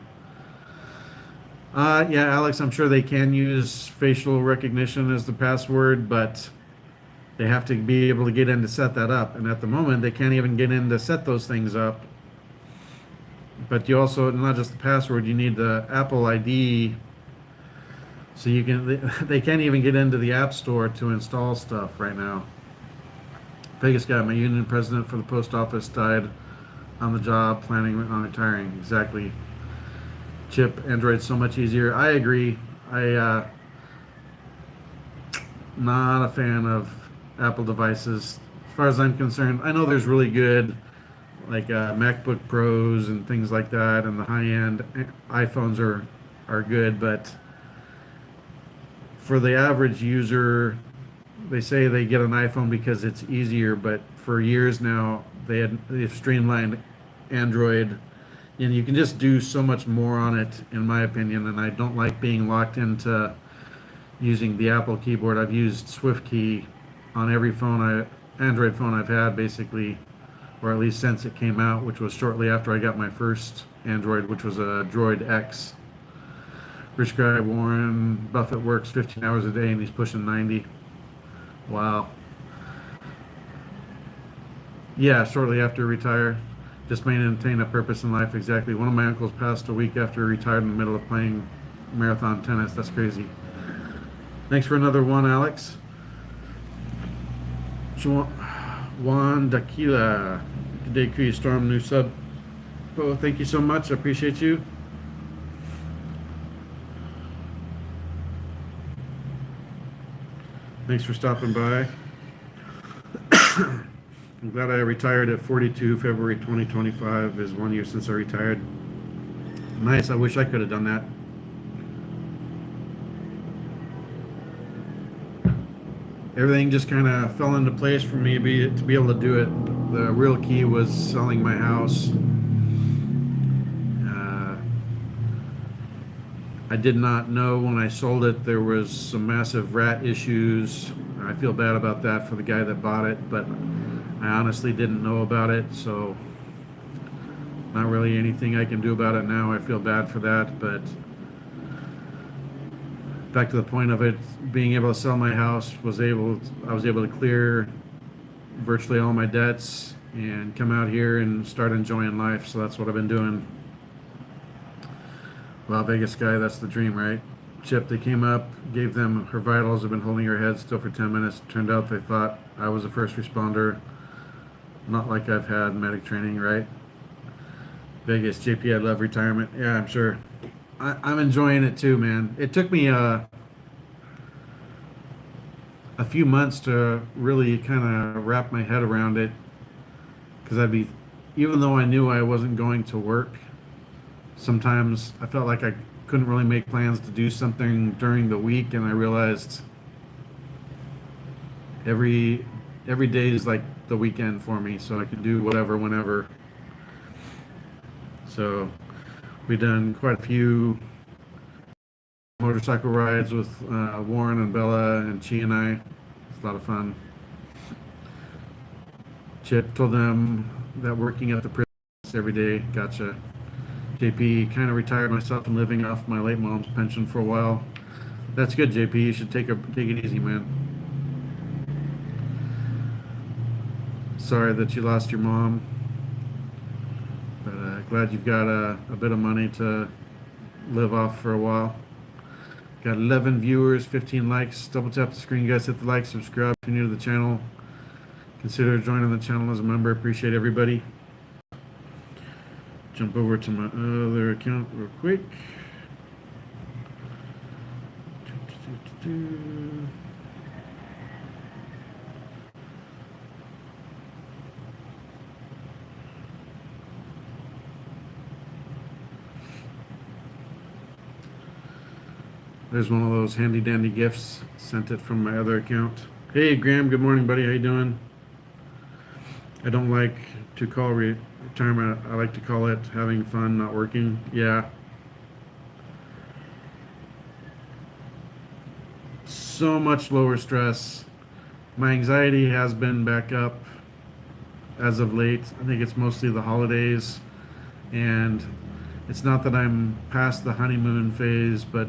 [SPEAKER 1] Yeah, Alex, I'm sure they can use facial recognition as the password, but they have to be able to get in to set that up. And at the moment, they can't even get in to set those things up. But you also, not just the password, you need the Apple ID. So they can't even get into the App Store to install stuff right now. Vegas guy, my union president for the post office died on the job, planning on retiring. Exactly. Chip, Android's so much easier. I agree. Not a fan of Apple devices. As far as I'm concerned, I know there's really good like MacBook Pros and things like that, and the high-end iPhones are good, but for the average user, they say they get an iPhone because it's easier, but for years now they've streamlined Android, and you can just do so much more on it, in my opinion. And I don't like being locked into using the Apple keyboard. I've used SwiftKey on every Android phone I've had, basically, or at least since it came out, which was shortly after I got my first Android, which was a Droid X. Rich guy Warren Buffett works 15 hours a day and he's pushing 90. Wow. Yeah, shortly after retire. Just maintain a purpose in life. Exactly. One of my uncles passed a week after he retired in the middle of playing marathon tennis. That's crazy. Thanks for another one, Alex. Juan Daquila. Good day, KuyaStorm, new sub. Oh, thank you so much. I appreciate you. Thanks for stopping by. I'm glad I retired at 42. February 2025 is 1 year since I retired. Nice. I wish I could have done that. Everything just kind of fell into place for me to be able to do it. The real key was selling my house. I did not know when I sold it there was some massive rat issues. I feel bad about that for the guy that bought it, but I honestly didn't know about it, so not really anything I can do about it now. I feel bad for that, but back to the point of it, being able to sell my house, I was able to clear virtually all my debts and come out here and start enjoying life. So that's what I've been doing. Well, Vegas guy, that's the dream, right? Chip, they came up, gave them her vitals, have been holding her head still for 10 minutes. Turned out they thought I was a first responder. Not like I've had medic training, right? Vegas, JP, I love retirement. Yeah, I'm sure. I'm enjoying it too, man. It took me a few months to really kind of wrap my head around it because even though I knew I wasn't going to work, sometimes I felt like I couldn't really make plans to do something during the week, and I realized every every day is like the weekend for me, so I can do whatever whenever. So we've done quite a few motorcycle rides with Warren and Bella and Chi and I. It's a lot of fun. Chip told them that working at the prison every day. Gotcha. JP, kind of retired myself and living off my late mom's pension for a while. That's good, JP. You should take it easy, man. Sorry that you lost your mom, but glad you've got a bit of money to live off for a while. Got 11 viewers, 15 likes. Double tap the screen, guys. Hit the like, subscribe if you're new to the channel. Consider joining the channel as a member. Appreciate everybody. Jump over to my other account real quick. There's one of those handy dandy gifts. Sent it from my other account. Hey Graham, good morning, buddy. How you doing? I don't like to call retirement. I like to call it having fun, not working. Yeah. So much lower stress. My anxiety has been back up as of late. I think it's mostly the holidays, and it's not that I'm past the honeymoon phase, but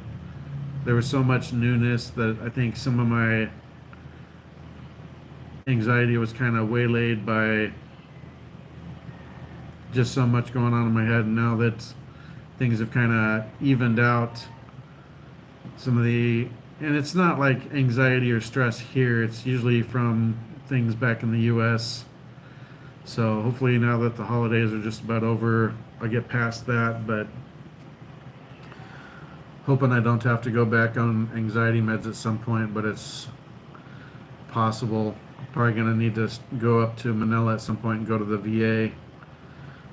[SPEAKER 1] there was so much newness that I think some of my anxiety was kind of waylaid by just so much going on in my head. And now that things have kind of evened out, and it's not like anxiety or stress here, it's usually from things back in the US. So hopefully now that the holidays are just about over, I'll get past that, but hoping I don't have to go back on anxiety meds at some point, but it's possible. Probably going to need to go up to Manila at some point and go to the VA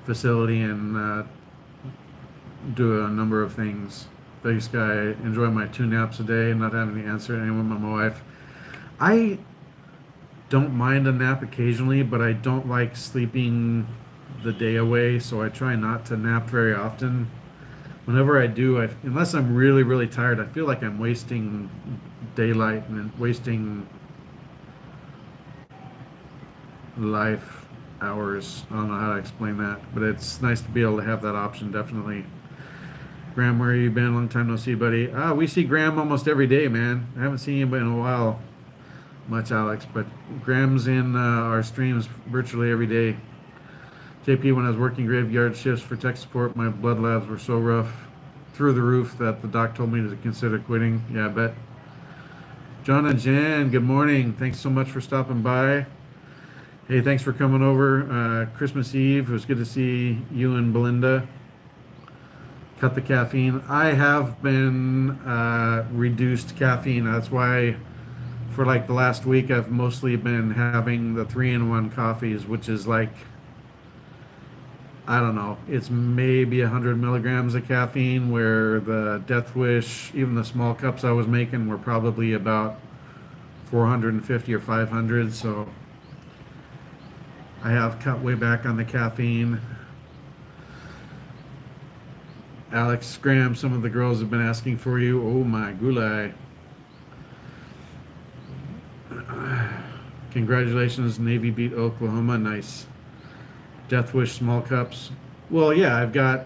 [SPEAKER 1] facility and do a number of things. Thanks, guy. Enjoy my 2 naps a day and not having to answer anyone but my wife. I don't mind a nap occasionally, but I don't like sleeping the day away, so I try not to nap very often. Whenever I do, unless I'm really, really tired, I feel like I'm wasting daylight and wasting life hours. I don't know how to explain that, but it's nice to be able to have that option, definitely. Graham, where you been? Long time no see, buddy. We see Graham almost every day, man. I haven't seen him in a while much, Alex, but Graham's in our streams virtually every day. JP, when I was working graveyard shifts for tech support, my blood labs were so rough, through the roof, that the doc told me to consider quitting. Yeah, I bet. John and Jan, good morning. Thanks so much for stopping by. Hey, thanks for coming over. Christmas Eve, it was good to see you and Belinda. Cut the caffeine. I have been reduced caffeine. That's why for like the last week I've mostly been having the 3-in-1 coffees, which is like, I don't know, it's maybe 100 milligrams of caffeine, where the Death Wish, even the small cups I was making, were probably about 450 or 500. So I have cut way back on the caffeine. Alex, Graham, some of the girls have been asking for you. Oh my gulai. Congratulations, Navy beat Oklahoma. Nice. Death Wish small cups. Well, yeah, I've got,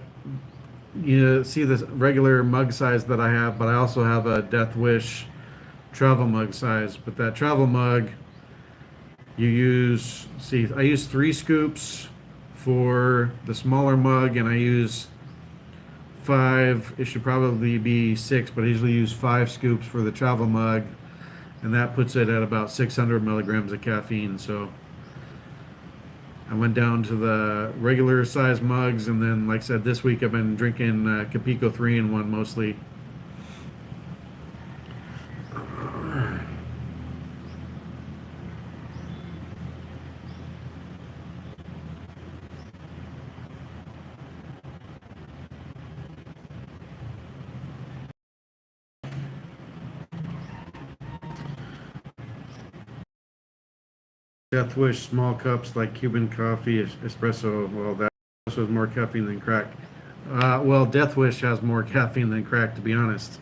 [SPEAKER 1] you see the regular mug size that I have, but I also have a Death Wish travel mug size. But that travel mug, I use 3 scoops for the smaller mug, and I use 5. It should probably be 6, but I usually use 5 scoops for the travel mug, and that puts it at about 600 milligrams of caffeine. So I went down to the regular size mugs, and then, like I said, this week I've been drinking Capico 3-in-1 mostly. Death Wish small cups like Cuban coffee, espresso. Well, that espresso is more caffeine than crack. Well, Death Wish has more caffeine than crack, to be honest.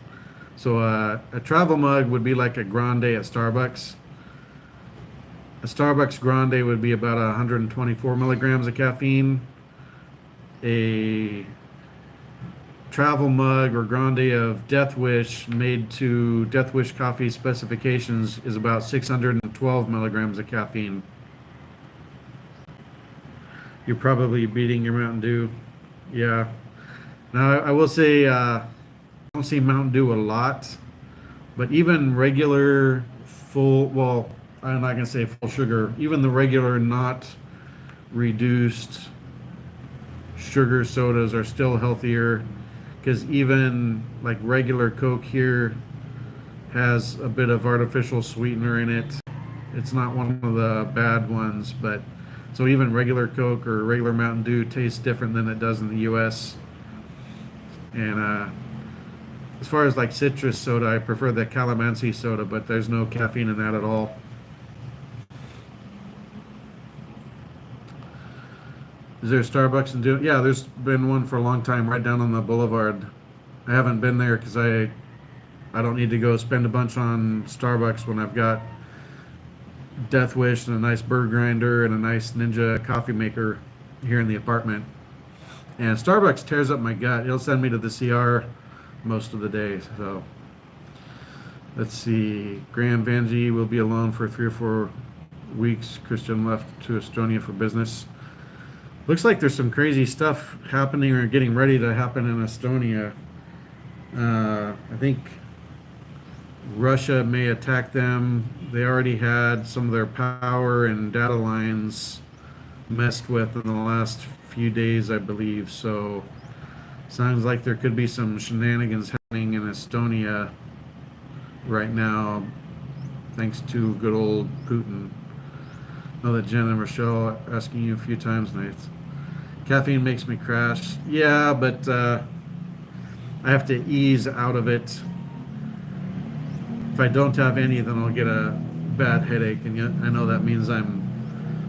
[SPEAKER 1] So a travel mug would be like a grande at Starbucks. A Starbucks grande would be about 124 milligrams of caffeine. A travel mug or grande of Death Wish made to Death Wish coffee specifications is about 612 milligrams of caffeine. You're probably beating your Mountain Dew. Yeah. Now, I will say, I don't see Mountain Dew a lot, but even regular full, well, I'm not going to say full sugar, even the regular not reduced sugar sodas are still healthier because even like regular Coke here has a bit of artificial sweetener in it. It's not one of the bad ones, but so even regular Coke or regular Mountain Dew tastes different than it does in the US. And as far as like citrus soda, I prefer the calamansi soda, but there's no caffeine in that at all. Is there a Starbucks in Dune? Yeah, there's been one for a long time right down on the boulevard. I haven't been there because I don't need to go spend a bunch on Starbucks when I've got Death Wish and a nice bird grinder and a nice Ninja coffee maker here in the apartment. And Starbucks tears up my gut. It'll send me to the CR most of the day. So let's see. Graham Vanjie will be alone for 3 or 4 weeks. Christian left to Estonia for business. Looks like there's some crazy stuff happening or getting ready to happen in Estonia. I think Russia may attack them. They already had some of their power and data lines messed with in the last few days, I believe. So sounds like there could be some shenanigans happening in Estonia right now, thanks to good old Putin. I know that Jen and Rochelle are asking you a few times, Nate. Caffeine makes me crash. Yeah, but I have to ease out of it. If I don't have any, then I'll get a bad headache, and yet I know that means I'm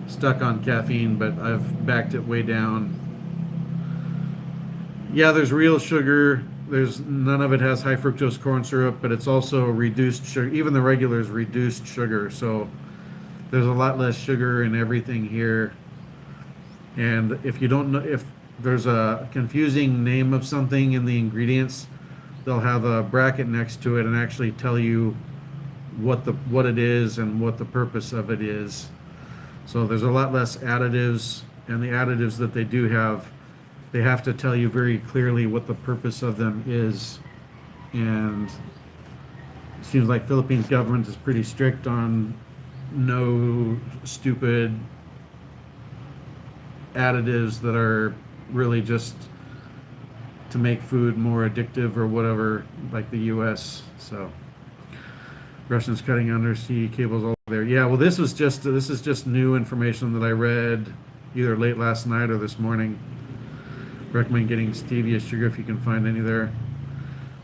[SPEAKER 1] stuck on caffeine, but I've backed it way down. Yeah, there's real sugar. There's none of it has high fructose corn syrup, but it's also reduced sugar. Even the regular is reduced sugar, so there's a lot less sugar in everything here. And if you don't know, if there's a confusing name of something in the ingredients, they'll have a bracket next to it and actually tell you what it is and what the purpose of it is. So there's a lot less additives, and the additives that they do have, they have to tell you very clearly what the purpose of them is. And it seems like Philippines government is pretty strict on no stupid additives that are really just to make food more addictive or whatever, like the US. So Russians cutting undersea cables all there. Yeah, well, this is just new information that I read either late last night or this morning. Recommend getting stevia sugar if you can find any there.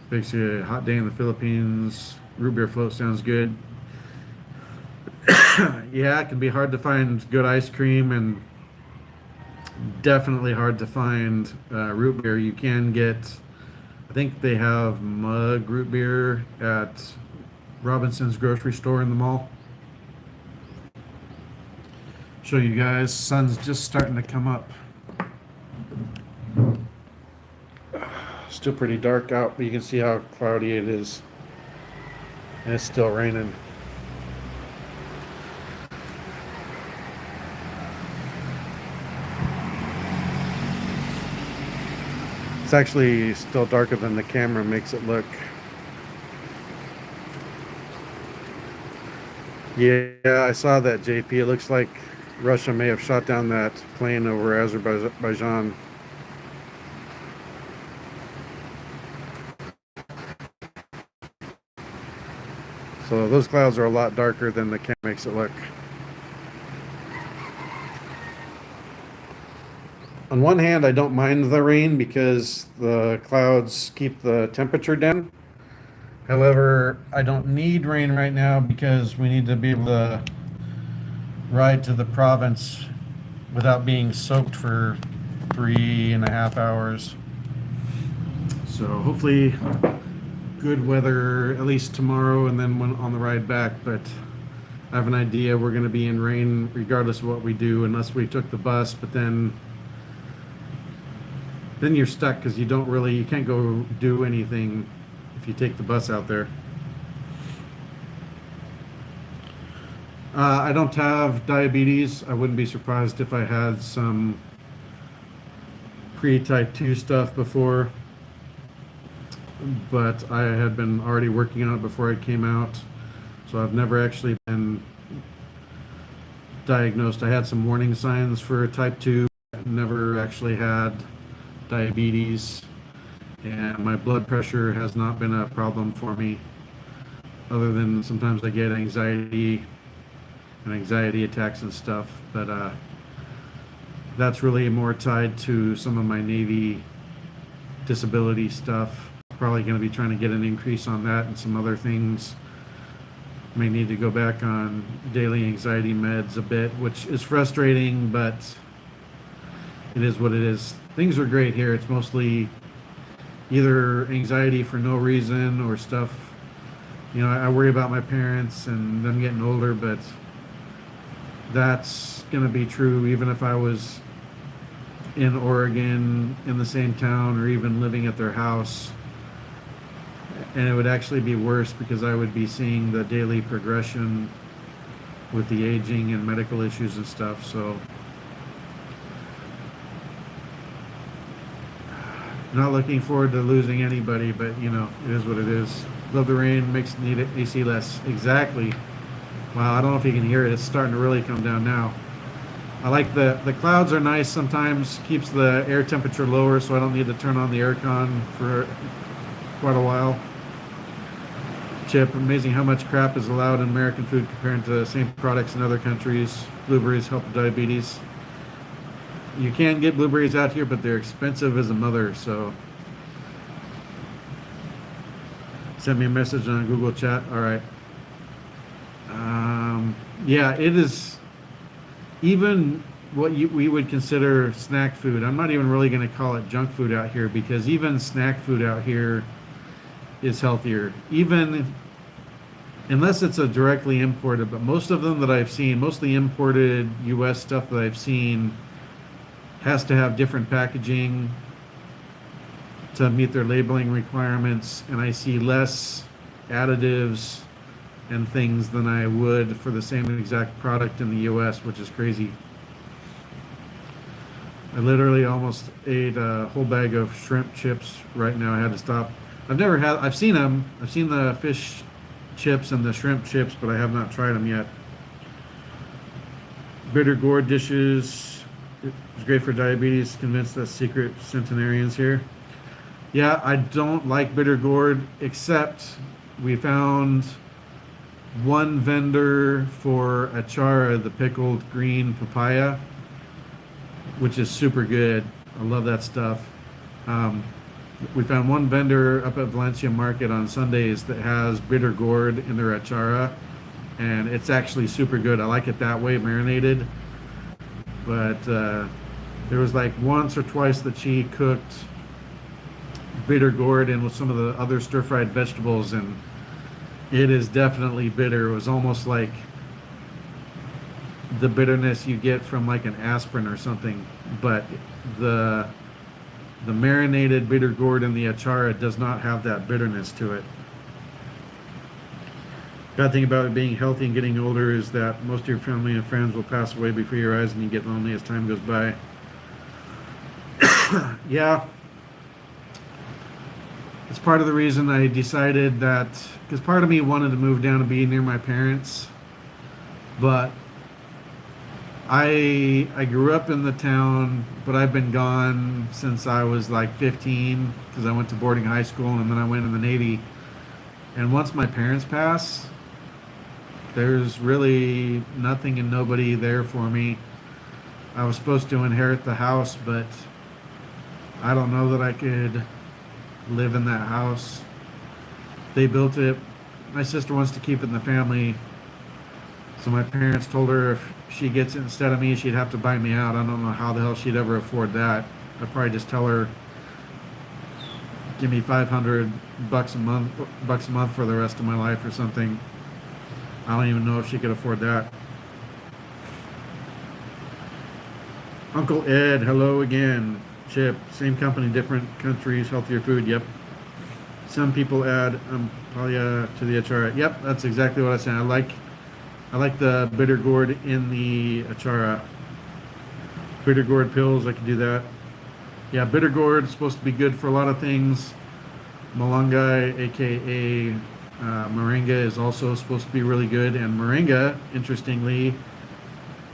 [SPEAKER 1] Basically, a hot day in the Philippines. Root beer float sounds good. Yeah, it can be hard to find good ice cream, and definitely hard to find root beer. You can get, I think they have mug root beer at Robinson's grocery store in the mall. Show you guys, sun's just starting to come up. Still pretty dark out, but you can see how cloudy it is. And it's still raining. It's actually still darker than the camera makes it look. Yeah, I saw that, JP. It looks like Russia may have shot down that plane over Azerbaijan. So those clouds are a lot darker than the camera makes it look. On one hand, I don't mind the rain because the clouds keep the temperature down. However, I don't need rain right now because we need to be able to ride to the province without being soaked for 3.5 hours. So hopefully good weather at least tomorrow and then when on the ride back. But I have an idea we're going to be in rain regardless of what we do, unless we took the bus. But then you're stuck because you can't go do anything if you take the bus out there. I don't have diabetes. I wouldn't be surprised if I had some pre-type 2 stuff before, but I had been already working on it before it came out, so I've never actually been diagnosed. I had some warning signs for type 2, never actually had diabetes, and my blood pressure has not been a problem for me, other than sometimes I get anxiety and anxiety attacks and stuff, but that's really more tied to some of my Navy disability stuff. Probably going to be trying to get an increase on that and some other things. May need to go back on daily anxiety meds a bit, which is frustrating, but it is what it is. Things are great here. It's mostly either anxiety for no reason or stuff. I worry about my parents and them getting older, but that's going to be true even if I was in Oregon in the same town or even living at their house. And it would actually be worse because I would be seeing the daily progression with the aging and medical issues and stuff. So not looking forward to losing anybody, but it is what it is. Love the rain, makes need AC less. Exactly. Wow, I don't know if you can hear it. It's starting to really come down now. I like the clouds are nice sometimes, keeps the air temperature lower so I don't need to turn on the aircon for quite a while. Chip, amazing how much crap is allowed in American food compared to the same products in other countries. Blueberries help with diabetes. You can get blueberries out here, but they're expensive as a mother, so send me a message on Google Chat. All right. Yeah, it is even what we would consider snack food. I'm not even really going to call it junk food out here because even snack food out here is healthier. Even unless it's a directly imported, but most of them that I've seen, mostly imported US stuff that I've seen has to have different packaging to meet their labeling requirements, and I see less additives and things than I would for the same exact product in the US, which is crazy. I literally almost ate a whole bag of shrimp chips right now. I had to stop. I've seen them. I've seen the fish chips and the shrimp chips, but I have not tried them yet. Bitter gourd dishes. It's great for diabetes. Convinced that's secret centenarians here. Yeah, I don't like bitter gourd, except we found one vendor for achara, the pickled green papaya, which is super good. I love that stuff. We found one vendor up at Valencia Market on Sundays that has bitter gourd in their achara, and it's actually super good. I like it that way, marinated. But there was like once or twice that she cooked bitter gourd in with some of the other stir-fried vegetables, and it is definitely bitter. It was almost like the bitterness you get from like an aspirin or something, but the marinated bitter gourd in the achara does not have that bitterness to it. Bad thing about it being healthy and getting older is that most of your family and friends will pass away before your eyes and you get lonely as time goes by. Yeah, it's part of the reason I decided that, because part of me wanted to move down and be near my parents, but I grew up in the town, but I've been gone since I was like 15 because I went to boarding high school and then I went in the Navy. And once my parents pass, there's really nothing and nobody there for me. I was supposed to inherit the house, but I don't know that I could live in that house. They built it. My sister wants to keep it in the family, So my parents told her if she gets it instead of me, she'd have to buy me out. I don't know how the hell she'd ever afford that. I'd probably just tell her, give me 500 bucks a month for the rest of my life or something. I don't even know if she could afford that. Uncle Ed, hello again. Chip, same company, different countries, healthier food. Yep. Some people add Palia to the achara. Yep, that's exactly what I said. I like the bitter gourd in the achara. Bitter gourd pills, I can do that. Yeah, bitter gourd is supposed to be good for a lot of things. Malunga, aka moringa, is also supposed to be really good. And moringa, interestingly,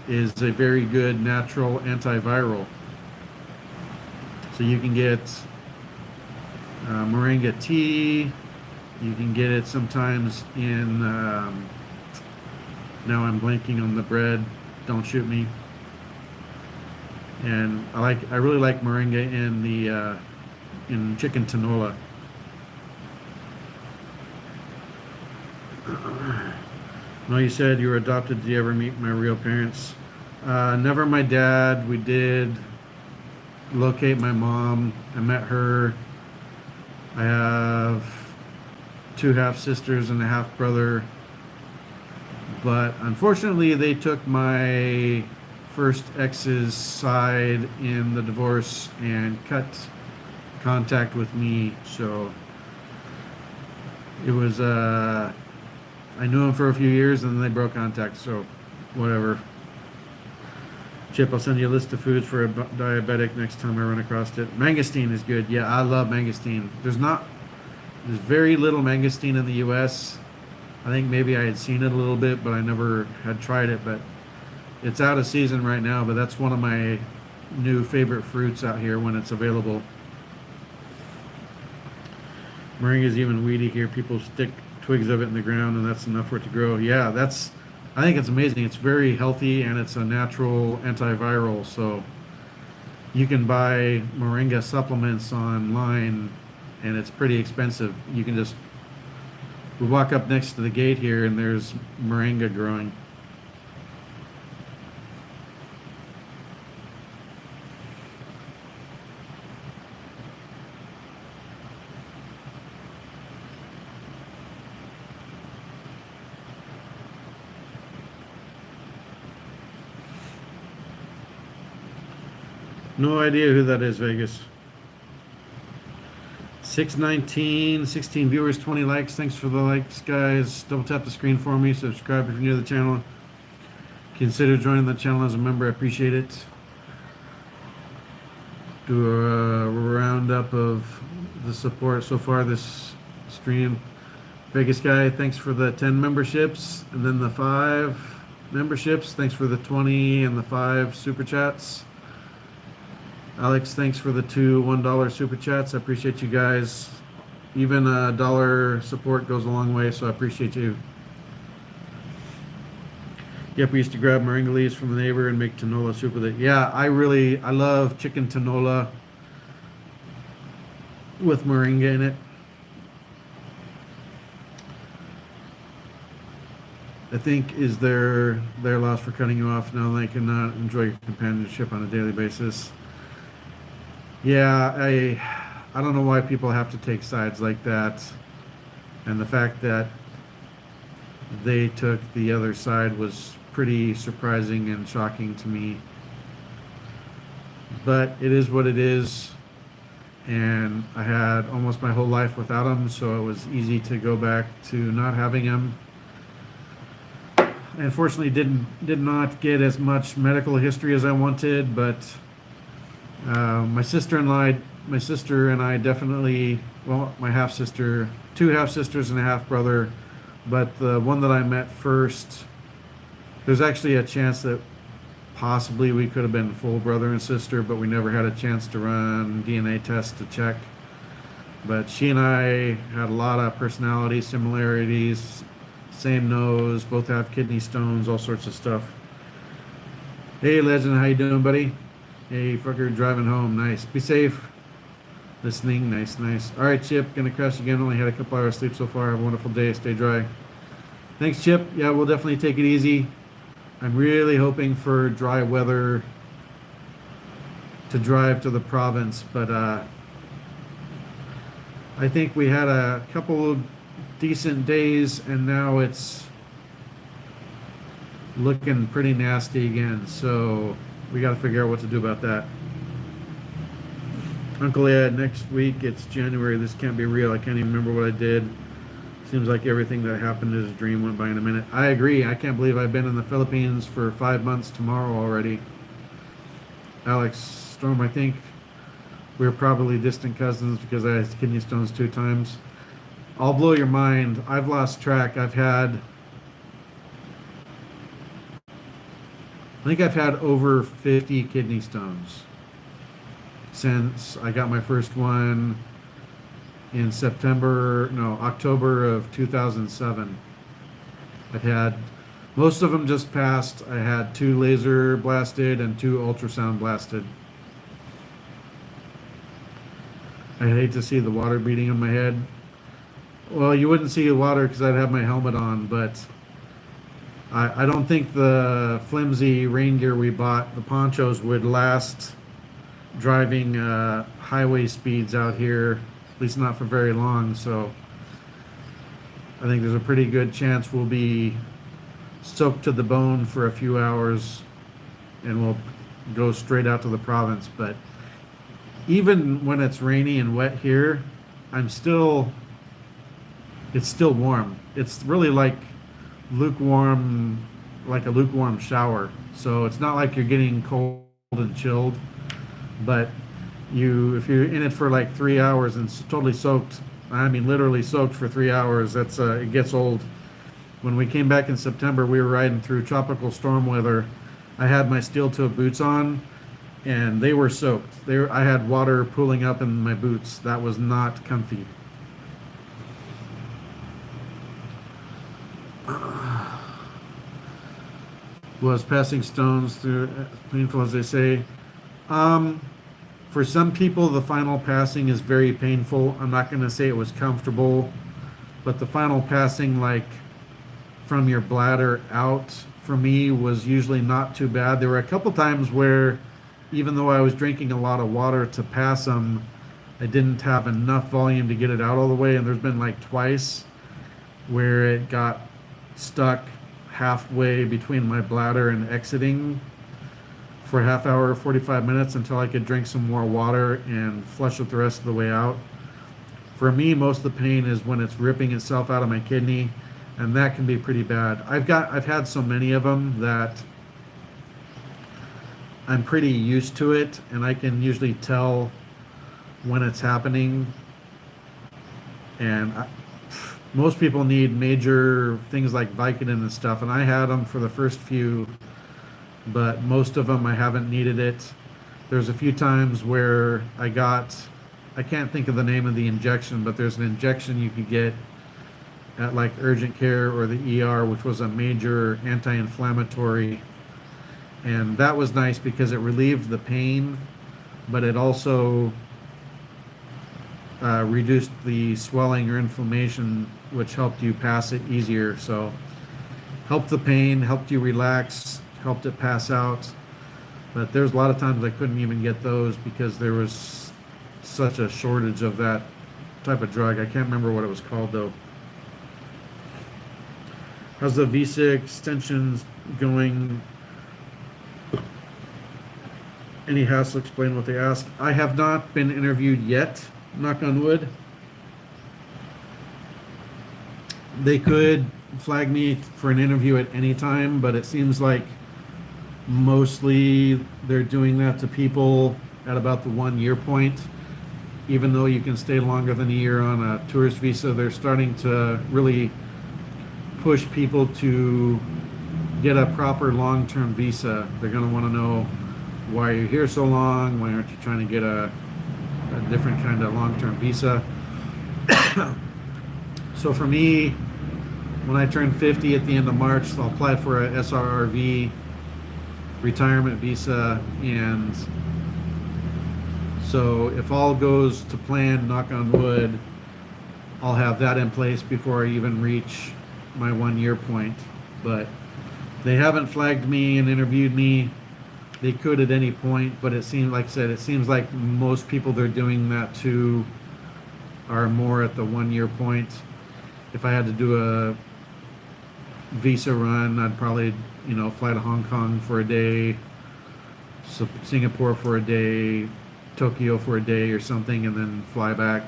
[SPEAKER 1] is a very good natural antiviral. So you can get moringa tea. You can get it sometimes in. Now I'm blanking on the bread. Don't shoot me. And I really like moringa in the in chicken tinola. No, you said you were adopted. Did you ever meet my real parents? Never my dad. We did locate my mom. I met her. I have two half sisters and a half brother. But unfortunately, they took my first ex's side in the divorce and cut contact with me. So it was, I knew him for a few years and then they broke contact. So whatever. Chip, I'll send you a list of foods for a diabetic next time I run across it. Mangosteen is good. Yeah, I love mangosteen. There's very little mangosteen in the U.S. I think maybe I had seen it a little bit, but I never had tried it. But it's out of season right now, but that's one of my new favorite fruits out here when it's available. Moringa is even weedy here. People stick twigs of it in the ground, and that's enough for it to grow. Yeah, I think it's amazing. It's very healthy, and it's a natural antiviral. So you can buy moringa supplements online, and it's pretty expensive. We walk up next to the gate here, and there's moringa growing. No idea who that is, Vegas. 619, 16 viewers, 20 likes. Thanks for the likes, guys. Double tap the screen for me. Subscribe if you're new to the channel. Consider joining the channel as a member. I appreciate it. Do a roundup of the support so far this stream. Vegas guy, thanks for the 10 memberships. And then the 5 memberships. Thanks for the 20 and the 5 super chats. Alex, thanks for the 2 $1 super chats. I appreciate you guys. Even a dollar support goes a long way, so I appreciate you. Yep, we used to grab moringa leaves from the neighbor and make tinola soup with it. Yeah, I love chicken tinola with moringa in it. I think is their loss for cutting you off. Now they cannot enjoy your companionship on a daily basis. Yeah, I don't know why people have to take sides like that. And the fact that they took the other side was pretty surprising and shocking to me. But it is what it is. And I had almost my whole life without him, so it was easy to go back to not having him. Unfortunately, did not get as much medical history as I wanted, but my sister and I definitely, well, my half sister, 2 half sisters and a half brother, but the one that I met first, there's actually a chance that possibly we could have been full brother and sister, but we never had a chance to run DNA tests to check. But she and I had a lot of personality similarities, same nose, both have kidney stones, all sorts of stuff. Hey, Legend, how you doing, buddy? Hey, fucker, driving home. Nice. Be safe. Listening. Nice, nice. All right, Chip, gonna crash again. Only had a couple hours sleep so far. Have a wonderful day. Stay dry. Thanks, Chip. Yeah, we'll definitely take it easy. I'm really hoping for dry weather to drive to the province, but I think we had a couple of decent days, and now it's looking pretty nasty again. So we got to figure out what to do about that. Uncle Ed, next week it's January. This can't be real. I can't even remember what I did. Seems like everything that happened is a dream went by in a minute. I agree. I can't believe I've been in the Philippines for 5 months tomorrow already. Alex Storm, I think we're probably distant cousins because I had kidney stones 2 times. I'll blow your mind. I've lost track. I think I've had over 50 kidney stones since I got my first one in October of 2007. I've had most of them just passed. I had 2 laser blasted and 2 ultrasound blasted. I hate to see the water beating on my head. Well, you wouldn't see the water because I'd have my helmet on, but I don't think the flimsy rain gear we bought, the ponchos, would last driving highway speeds out here, at least not for very long. So I think there's a pretty good chance we'll be soaked to the bone for a few hours and we'll go straight out to the province. But even when it's rainy and wet here, it's still warm. It's really like lukewarm, like a lukewarm shower. So it's not like you're getting cold and chilled, but if you're in it for like 3 hours and totally soaked, I mean literally soaked for 3 hours, it gets old. When we came back in September, we were riding through tropical storm weather. I had my steel toe boots on and they were soaked. I had water pooling up in my boots. That was not comfy. Was passing stones through painful, as they say. For some people, the final passing is very painful. I'm not going to say it was comfortable, but the final passing, like from your bladder out, for me was usually not too bad. There were a couple times where, even though I was drinking a lot of water to pass them, I didn't have enough volume to get it out all the way. And there's been like twice where it got stuck halfway between my bladder and exiting for a half hour, 45 minutes until I could drink some more water and flush it the rest of the way out. For me, most of the pain is when it's ripping itself out of my kidney, and that can be pretty bad. I've had so many of them that I'm pretty used to it, and I can usually tell when it's happening. And most people need major things like Vicodin and stuff, and I had them for the first few, but most of them I haven't needed it. There's a few times where I can't think of the name of the injection, but there's an injection you could get at like urgent care or the ER, which was a major anti-inflammatory, and that was nice because it relieved the pain, but it also reduced the swelling or inflammation, which helped you pass it easier. So helped the pain, helped you relax, helped it pass out. But there's a lot of times I couldn't even get those because there was such a shortage of that type of drug. I can't remember what it was called though. How's the visa extensions going? Any hassle? Explain what they ask. I have not been interviewed yet, knock on wood. They could flag me for an interview at any time, but it seems like mostly they're doing that to people at about the 1 year point. Even though you can stay longer than a year on a tourist visa, they're starting to really push people to get a proper long-term visa. They're going to want to know why you're here so long, why aren't you trying to get a different kind of long-term visa. So for me, when I turn 50 at the end of March, I'll apply for a SRRV retirement visa, and so if all goes to plan, knock on wood, I'll have that in place before I even reach my 1 year point, but they haven't flagged me and interviewed me. They could at any point, but it seems like I said, it seems like most people they're doing that to are more at the 1 year point. If I had to do a visa run, I'd probably, fly to Hong Kong for a day, Singapore for a day, Tokyo for a day or something, and then fly back.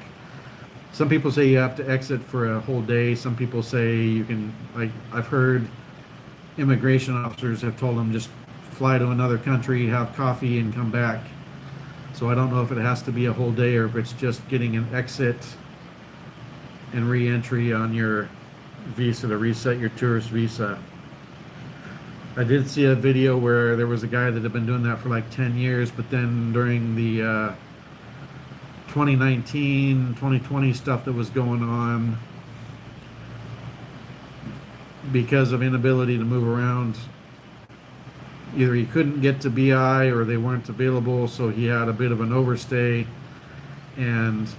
[SPEAKER 1] Some people say you have to exit for a whole day. Some people say you can, like, I've heard immigration officers have told them just fly to another country, have coffee, and come back. So I don't know if it has to be a whole day or if it's just getting an exit and re-entry on your visa to reset your tourist visa. I did see a video where there was a guy that had been doing that for like 10 years, but then during the 2019, 2020 stuff that was going on, because of inability to move around, either he couldn't get to BI or they weren't available, so he had a bit of an overstay. And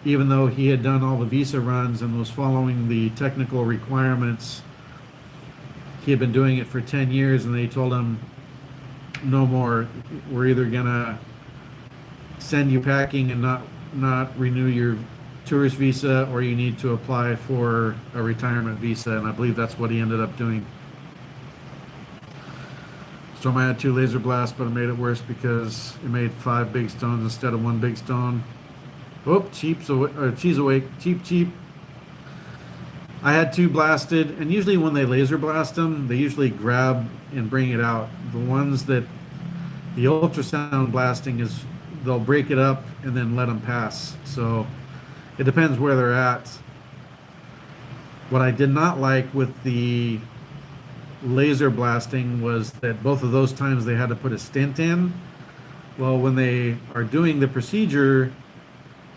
[SPEAKER 1] even though he had done all the visa runs and was following the technical requirements, he had been doing it for 10 years, and they told him, no more. We're either gonna send you packing and not renew your tourist visa, or you need to apply for a retirement visa. And I believe that's what he ended up doing. Storm, I had 2 laser blasts, but it made it worse because it made 5 big stones instead of 1 big stone. Oh, cheese awake, cheap. I had 2 blasted, and usually when they laser blast them, they usually grab and bring it out. The ones that the ultrasound blasting is, they'll break it up and then let them pass. So it depends where they're at. What I did not like with the laser blasting was that both of those times they had to put a stent in. Well, when they are doing the procedure,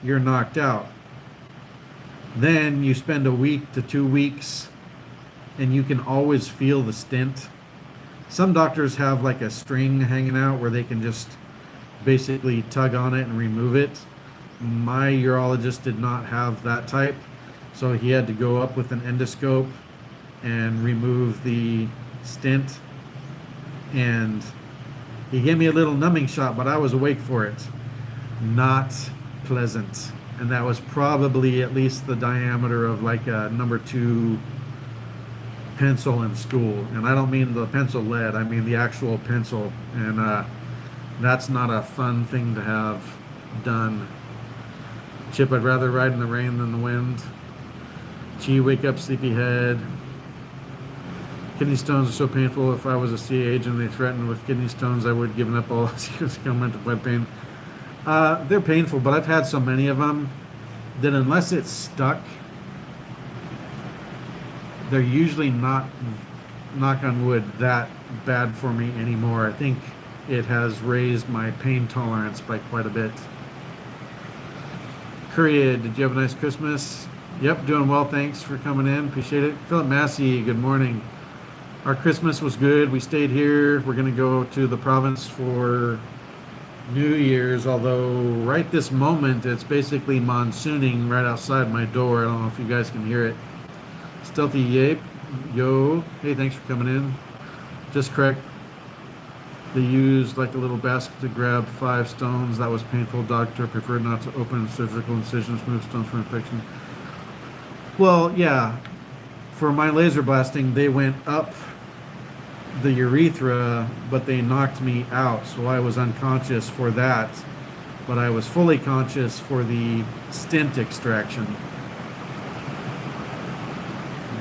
[SPEAKER 1] you're knocked out. Then you spend a week to 2 weeks and you can always feel the stent. Some doctors have like a string hanging out where they can just basically tug on it and remove it. My urologist did not have that type, so he had to go up with an endoscope and remove the stent. And he gave me a little numbing shot, but I was awake for it. Not pleasant. And that was probably at least the diameter of like a number 2 pencil in school. And I don't mean the pencil lead, I mean the actual pencil. And that's not a fun thing to have done. Chip, I'd rather ride in the rain than the wind. Gee, wake up, sleepyhead. Kidney stones are so painful. If I was a CA agent and they threatened with kidney stones, I would have given up all mental pain. They're painful, but I've had so many of them that unless it's stuck, they're usually not, knock on wood, that bad for me anymore. I think it has raised my pain tolerance by quite a bit. Courier, did you have a nice Christmas? Yep, doing well, thanks for coming in, appreciate it. Philip Massey, good morning. Our Christmas was good, we stayed here. We're gonna go to the province for New Year's, although right this moment it's basically monsooning right outside my door. I don't know if you guys can hear it. Stealthy Yape, yo, hey, thanks for coming in. Just correct, they used like a little basket to grab 5 stones. That was painful. Doctor preferred not to open surgical incisions, remove stones for infection. Well, yeah, for my laser blasting, they went up the urethra, but they knocked me out, so I was unconscious for that, but I was fully conscious for the stent extraction.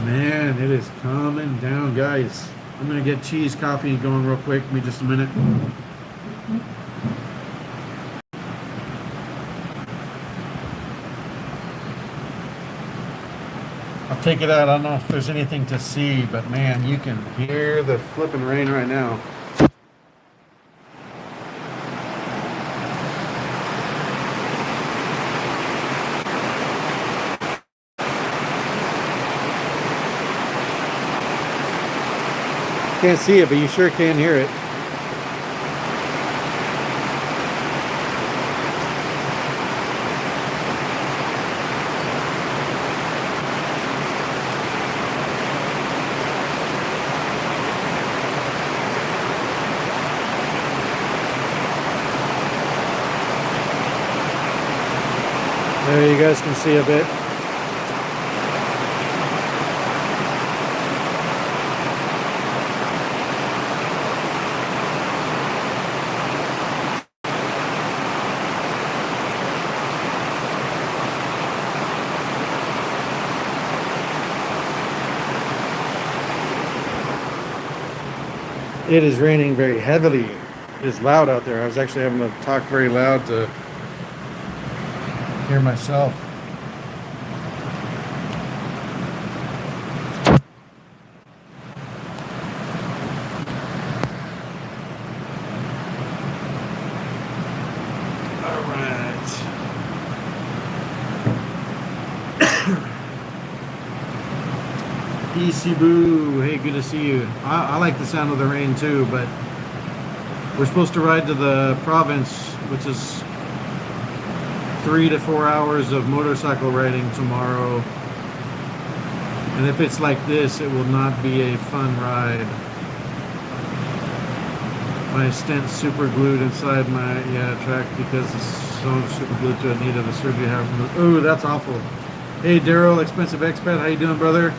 [SPEAKER 1] Man, it is coming down, guys. I'm gonna get cheese coffee going real quick. Give me just a minute. I'll take it out. I don't know if there's anything to see, but man, you can hear the flipping rain right now. Can't see it, but you sure can hear it. There you guys can see a bit. It is raining very heavily. It is loud out there. I was actually having to talk very loud to hear myself. All right. Easy Boo, hey, good to see you. I like the sound of the rain too, but we're supposed to ride to the province, which is 3 to 4 hours of motorcycle riding tomorrow. And if it's like this, it will not be a fun ride. My stent's super glued inside my track because it's so super glued to it. Needed a surgery happen. Oh, that's awful. Hey, Daryl, expensive expat, how you doing, brother?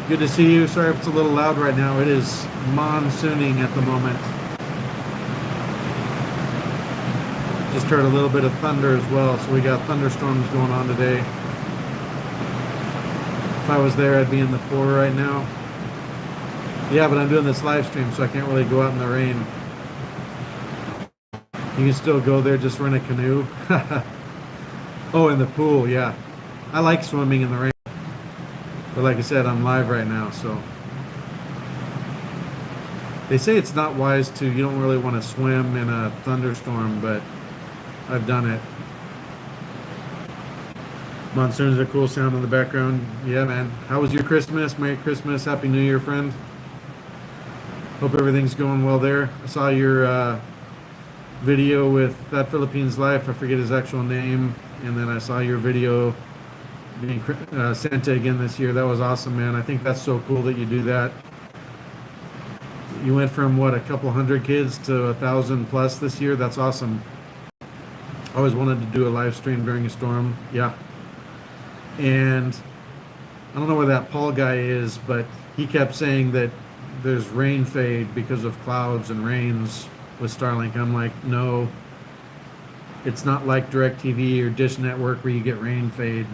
[SPEAKER 1] Good to see you. Sorry if it's a little loud right now. It is monsooning at the moment. Just heard a little bit of thunder as well, so we got thunderstorms going on today. If I was there, I'd be in the pour right now. Yeah, but I'm doing this live stream, so I can't really go out in the rain. You can still go there, just rent a canoe. Oh, in the pool, yeah. I like swimming in the rain. But like I said, I'm live right now, so. They say it's not wise to, you don't really want to swim in a thunderstorm, but I've done it. Monsoon's a cool sound in the background. Yeah, man. How was your Christmas? Merry Christmas. Happy New Year, friend. Hope everything's going well there. I saw your video with That Philippines Life. I forget his actual name. And then I saw your video being Santa again this year. That was awesome, man. I think that's so cool that you do that. You went from, what, a couple hundred kids to 1,000 plus this year. That's awesome. I always wanted to do a live stream during a storm. Yeah. And I don't know where that Paul guy is, but he kept saying that there's rain fade because of clouds and rains with Starlink. I'm like, no, it's not like DirecTV or Dish Network where you get rain fade.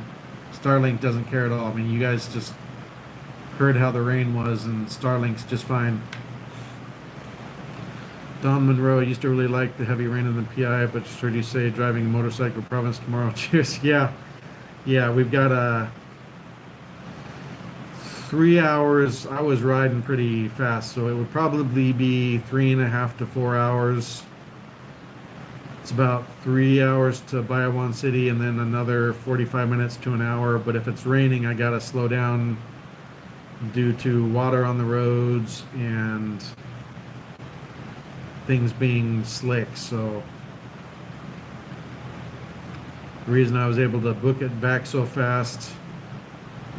[SPEAKER 1] Starlink doesn't care at all. I mean, you guys just heard how the rain was, and Starlink's just fine. Don Monroe, used to really like the heavy rain in the PI, but just heard you say driving a motorcycle province tomorrow. Cheers. Yeah, we've got 3 hours. I was riding pretty fast, so it would probably be 3.5 to 4 hours. It's about 3 hours to Bayawan City, and then another 45 minutes to an hour. But if it's raining, I gotta slow down due to water on the roads and things being slick. So the reason I was able to book it back so fast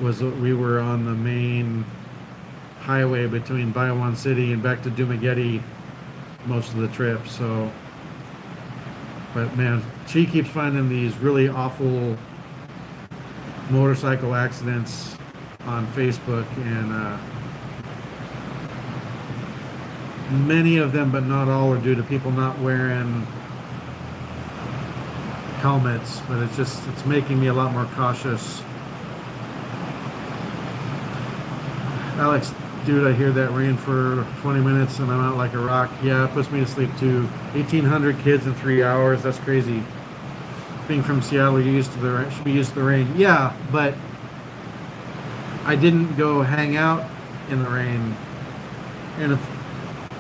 [SPEAKER 1] was that we were on the main highway between Bayawan City and back to Dumaguete most of the trip. So, but man, she keeps finding these really awful motorcycle accidents on Facebook, and many of them, but not all, are due to people not wearing helmets. But it's making me a lot more cautious. Alex, dude, I hear that rain for 20 minutes and I'm out like a rock. Yeah, it puts me to sleep too. 1,800 kids in 3 hours. That's crazy. Being from Seattle, you're used to the rain. Should be used to the rain. Yeah, but I didn't go hang out in the rain. And if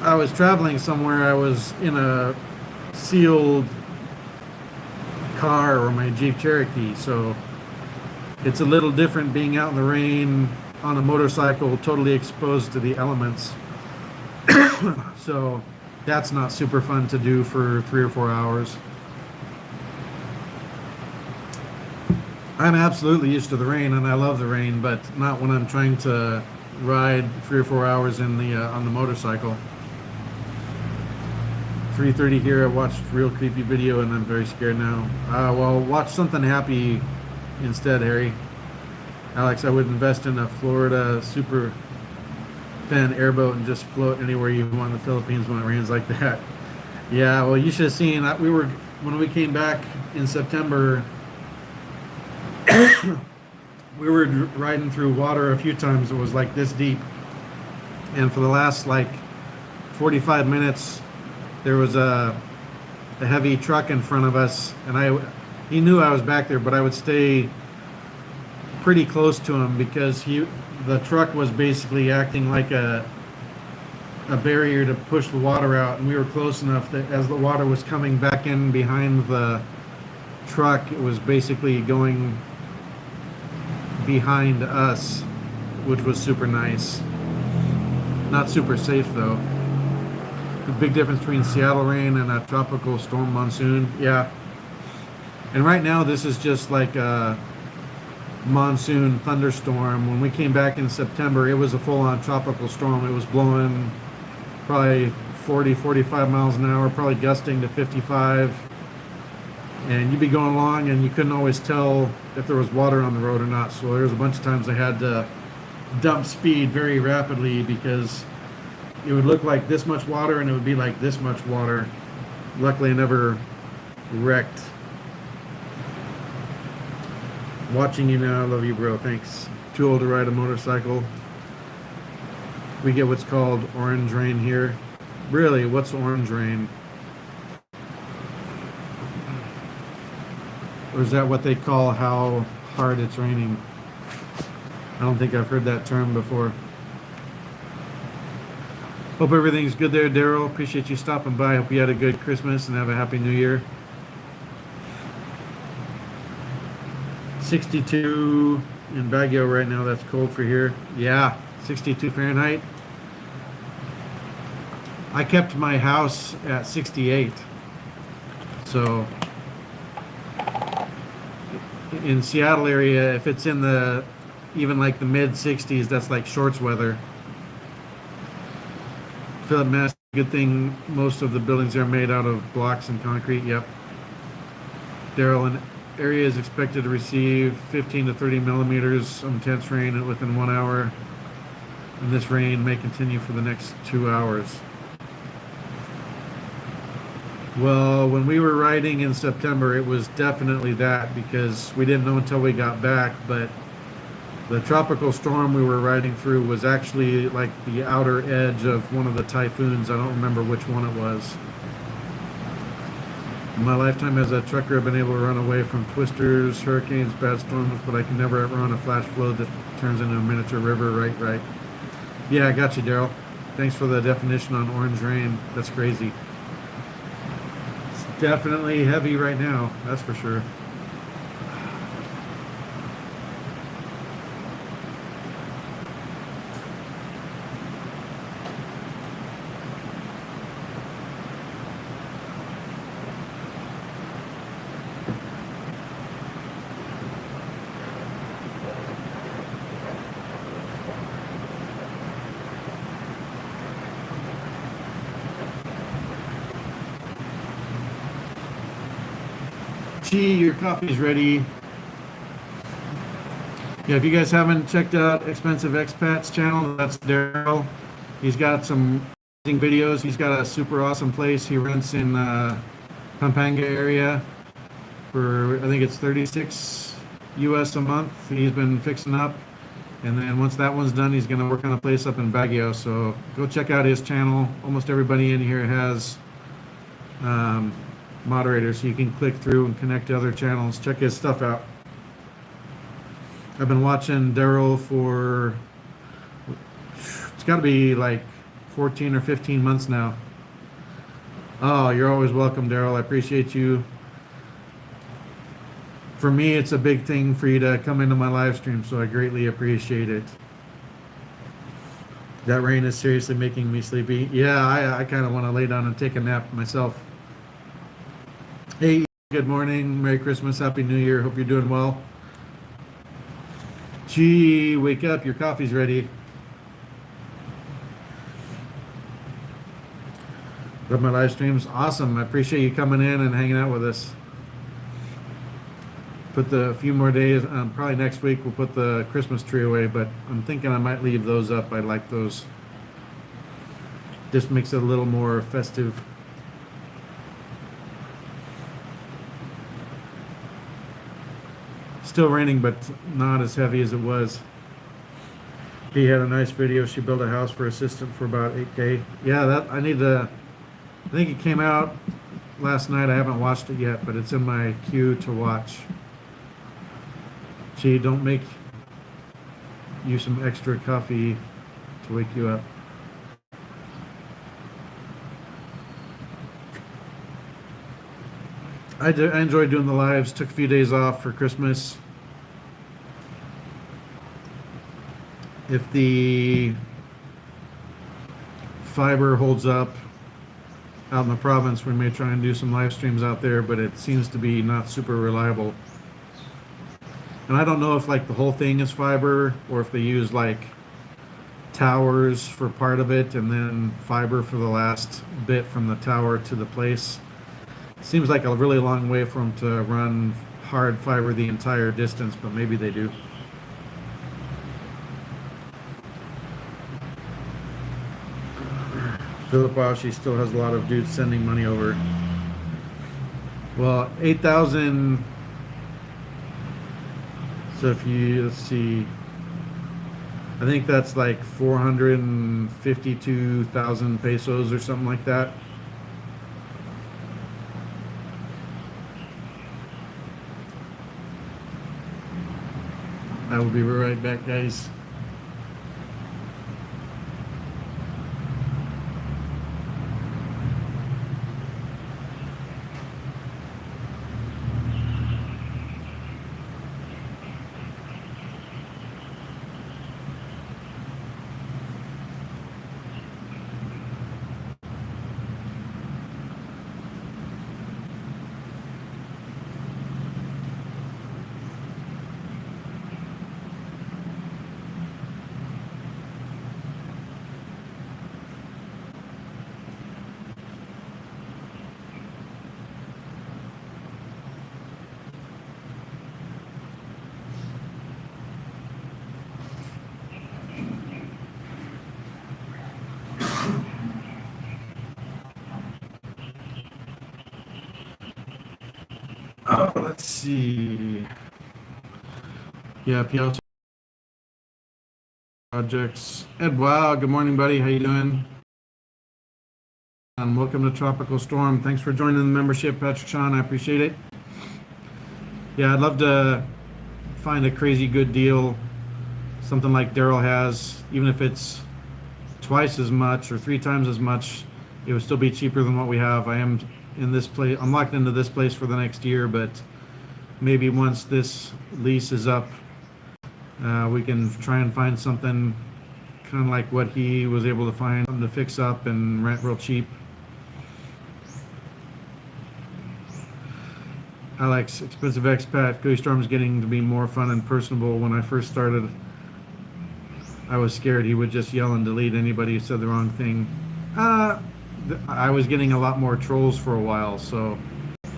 [SPEAKER 1] I was traveling somewhere, I was in a sealed car or my Jeep Cherokee. So it's a little different being out in the rain on a motorcycle, totally exposed to the elements. So that's not super fun to do for 3 or 4 hours. I'm absolutely used to the rain, and I love the rain, but not when I'm trying to ride 3 or 4 hours in the on the motorcycle. 3:30 here. I watched a real creepy video and I'm very scared now. Well, watch something happy instead, Harry. Alex, I would invest in a Florida super fan airboat and just float anywhere you want in the Philippines when it rains like that. Yeah, well, you should have seen that. When we came back in September, we were riding through water a few times. It was like this deep. And for the last like 45 minutes, there was a heavy truck in front of us, and he knew I was back there, but I would stay pretty close to him because the truck was basically acting like a barrier to push the water out, and we were close enough that as the water was coming back in behind the truck, it was basically going behind us, which was super nice. Not super safe though. The big difference between Seattle rain and a tropical storm monsoon. Yeah. And right now this is just like a monsoon thunderstorm. When we came back in September, it was a full-on tropical storm. It was blowing probably 40-45 miles an hour, probably gusting to 55. And you'd be going along and you couldn't always tell if there was water on the road or not. So there was a bunch of times I had to dump speed very rapidly because it would look like this much water and it would be like this much water. Luckily I never wrecked. Watching you now, I love you, bro. Thanks. Too old to ride a motorcycle. We get what's called orange rain here. Really, what's orange rain? Or is that what they call how hard it's raining? I don't think I've heard that term before. Hope everything's good there, Daryl. Appreciate you stopping by. Hope you had a good Christmas and have a happy New Year. 62 in Baguio right now. That's cold for here. Yeah, 62 Fahrenheit. I kept my house at 68. So in Seattle area, if it's in the even like the mid 60s, that's like shorts weather. Philip Mass, good thing most of the buildings are made out of blocks and concrete. Yep. Daryl, an area is expected to receive 15 to 30 millimeters of intense rain within 1 hour, and this rain may continue for the next 2 hours. Well, when we were riding in September, it was definitely that because we didn't know until we got back, but the tropical storm we were riding through was actually like the outer edge of one of the typhoons. I don't remember which one it was. In my lifetime as a trucker, I've been able to run away from twisters, hurricanes, bad storms, but I can never outrun a flash flood that turns into a miniature river. Right. Yeah, I got you, Daryl. Thanks for the definition on orange rain. That's crazy. It's definitely heavy right now, that's for sure. Gee, your coffee's ready. Yeah, if you guys haven't checked out Expensive Expats channel, that's Daryl. He's got some amazing videos. He's got a super awesome place he rents in Pampanga area for, I think it's 36 US a month. He's been fixing up. And then once that one's done, he's going to work on a place up in Baguio. So go check out his channel. Almost everybody in here has moderators, so you can click through and connect to other channels. Check his stuff out. I've been watching Daryl for, it's got to be like 14 or 15 months now. Oh, you're always welcome, Daryl. I appreciate you. For me, it's a big thing for you to come into my live stream, so I greatly appreciate it. That rain is seriously making me sleepy. Yeah, I kind of want to lay down and take a nap myself. Hey, good morning. Merry Christmas. Happy New Year. Hope you're doing well. Gee, wake up. Your coffee's ready. Love my live streams. Awesome. I appreciate you coming in and hanging out with us. Put the a few more days, probably next week we'll put the Christmas tree away, but I'm thinking I might leave those up. I like those. Just makes it a little more festive. Still raining, but not as heavy as it was. He had a nice video. She built a house for assistant for about 8K. Yeah, that I need to. I think it came out last night. I haven't watched it yet, but it's in my queue to watch. Gee, don't make you some extra coffee to wake you up. I enjoyed doing the lives. Took a few days off for Christmas. If the fiber holds up out in the province, we may try and do some live streams out there, but it seems to be not super reliable. And I don't know if like the whole thing is fiber or if they use like towers for part of it and then fiber for the last bit from the tower to the place. Seems like a really long way for them to run hard fiber the entire distance, but maybe they do. Philip, wow, she still has a lot of dudes sending money over. Well, 8,000. So if you, let's see, I think that's like 452,000 pesos or something like that. I will be right back, guys. Oh, let's see. Yeah, PL projects. Ed, wow, good morning, buddy. How you doing? And welcome to Tropical Storm. Thanks for joining the membership, Patrick Sean. I appreciate it. Yeah, I'd love to find a crazy good deal, something like Daryl has, even if it's twice as much or 3 times as much, it would still be cheaper than what we have. I am in this place. I'm locked into this place for the next year, but maybe once this lease is up, we can try and find something kind of like what he was able to find, something to fix up and rent real cheap. Alex, expensive expat. KuyaStorm is getting to be more fun and personable. When I first started, I was scared he would just yell and delete anybody who said the wrong thing. I was getting a lot more trolls for a while, so I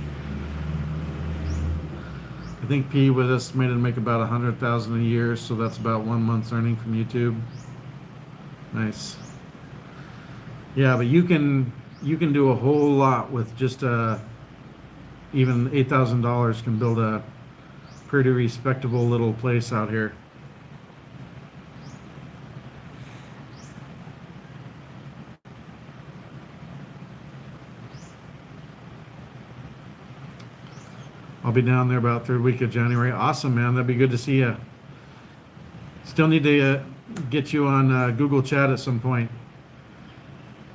[SPEAKER 1] think P was estimated to make about 100,000 a year, so that's about 1 month's earning from YouTube. Nice. Yeah, but you can do a whole lot with just even $8,000 can build a pretty respectable little place out here. I'll be down there about third week of January. Awesome, man. That'd be good to see you. Still need to get you on Google Chat at some point.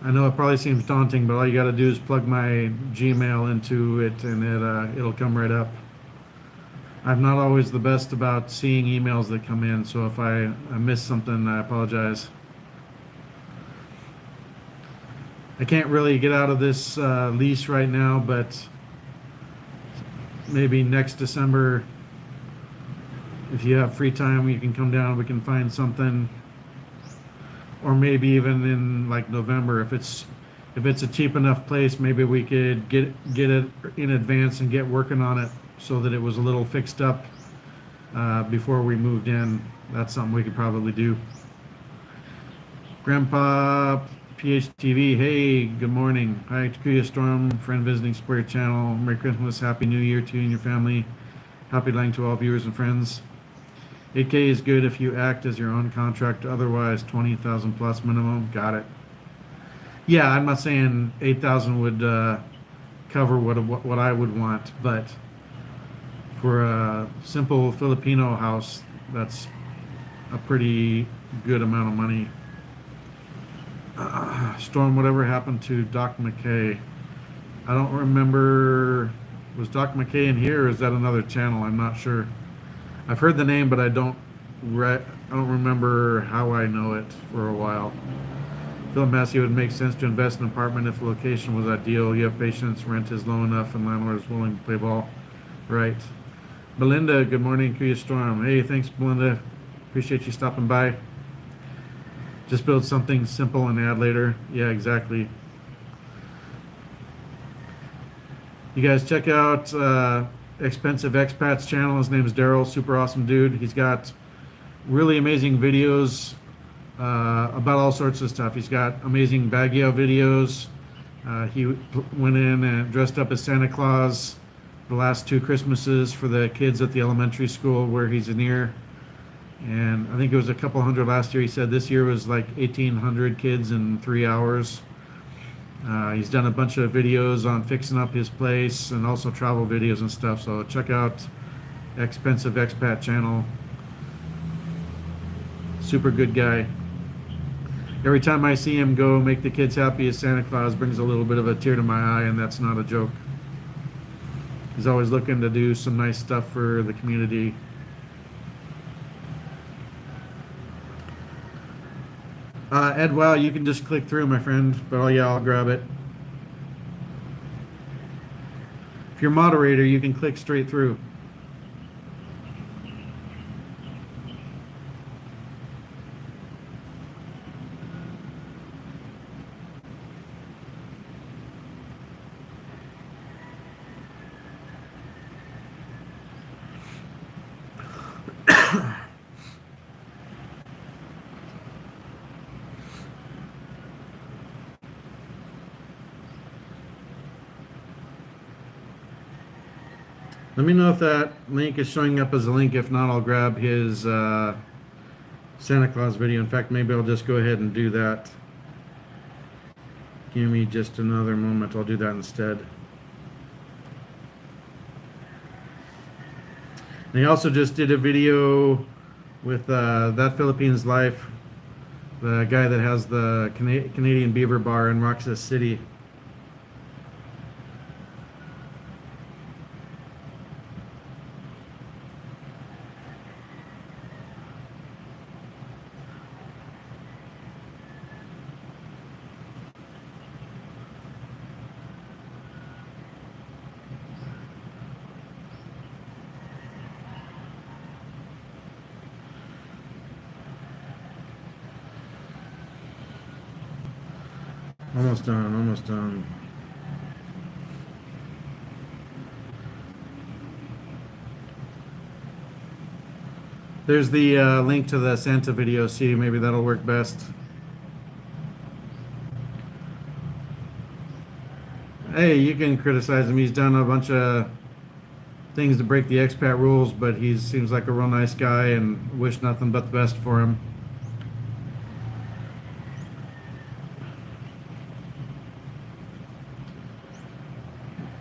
[SPEAKER 1] I know it probably seems daunting, but all you got to do is plug my Gmail into it, and it'll come right up. I'm not always the best about seeing emails that come in, so if I miss something, I apologize. I can't really get out of this lease right now, but maybe next December, if you have free time, you can come down, we can find something. Or maybe even in like November, if if it's a cheap enough place, maybe we could get it in advance and get working on it so that it was a little fixed up before we moved in. That's something we could probably do. Grandpa PHTV, hey, good morning. Hi to KuyaStorm, friend visiting Square Channel. Merry Christmas, Happy New Year to you and your family. Happy Lang to all viewers and friends. 8K is good if you act as your own contractor, otherwise 20,000 plus minimum. Got it. Yeah, I'm not saying 8,000 would cover what I would want, but for a simple Filipino house, that's a pretty good amount of money. Storm, whatever happened to Doc McKay? I don't remember. Was Doc McKay in here, or is that another channel? I'm not sure. I've heard the name, but I don't remember how I know it for a while. Phil Massey, would make sense to invest in an apartment if the location was ideal. You have patience, rent is low enough, and landlord is willing to play ball. Right. Belinda, good morning, KuyaStorm. Hey, thanks, Belinda. Appreciate you stopping by. Just build something simple and add later. Yeah, exactly. You guys check out Expensive Expats channel. His name is Daryl. Super awesome dude. He's got really amazing videos about all sorts of stuff. He's got amazing Baguio videos. He went in and dressed up as Santa Claus the last 2 Christmases for the kids at the elementary school where he's near. And I think it was a couple hundred last year. He said this year was like 1,800 kids in 3 hours. He's done a bunch of videos on fixing up his place and also travel videos and stuff. So check out Expensive Expat channel. Super good guy. Every time I see him go make the kids happy as Santa Claus, brings a little bit of a tear to my eye, and that's not a joke. He's always looking to do some nice stuff for the community. Ed, wow, you can just click through, my friend. But oh yeah, I'll grab it. If you're moderator, you can click straight through. Let me know if that link is showing up as a link. If not, I'll grab his Santa Claus video. In fact, maybe I'll just go ahead and do that. Give me just another moment. I'll do that instead. And he also just did a video with That Philippines Life, the guy that has the Canadian Beaver Bar in Roxas City. Almost done, almost done. There's the link to the Santa video. See, maybe that'll work best. Hey, you can criticize him. He's done a bunch of things to break the expat rules, but he seems like a real nice guy and wish nothing but the best for him.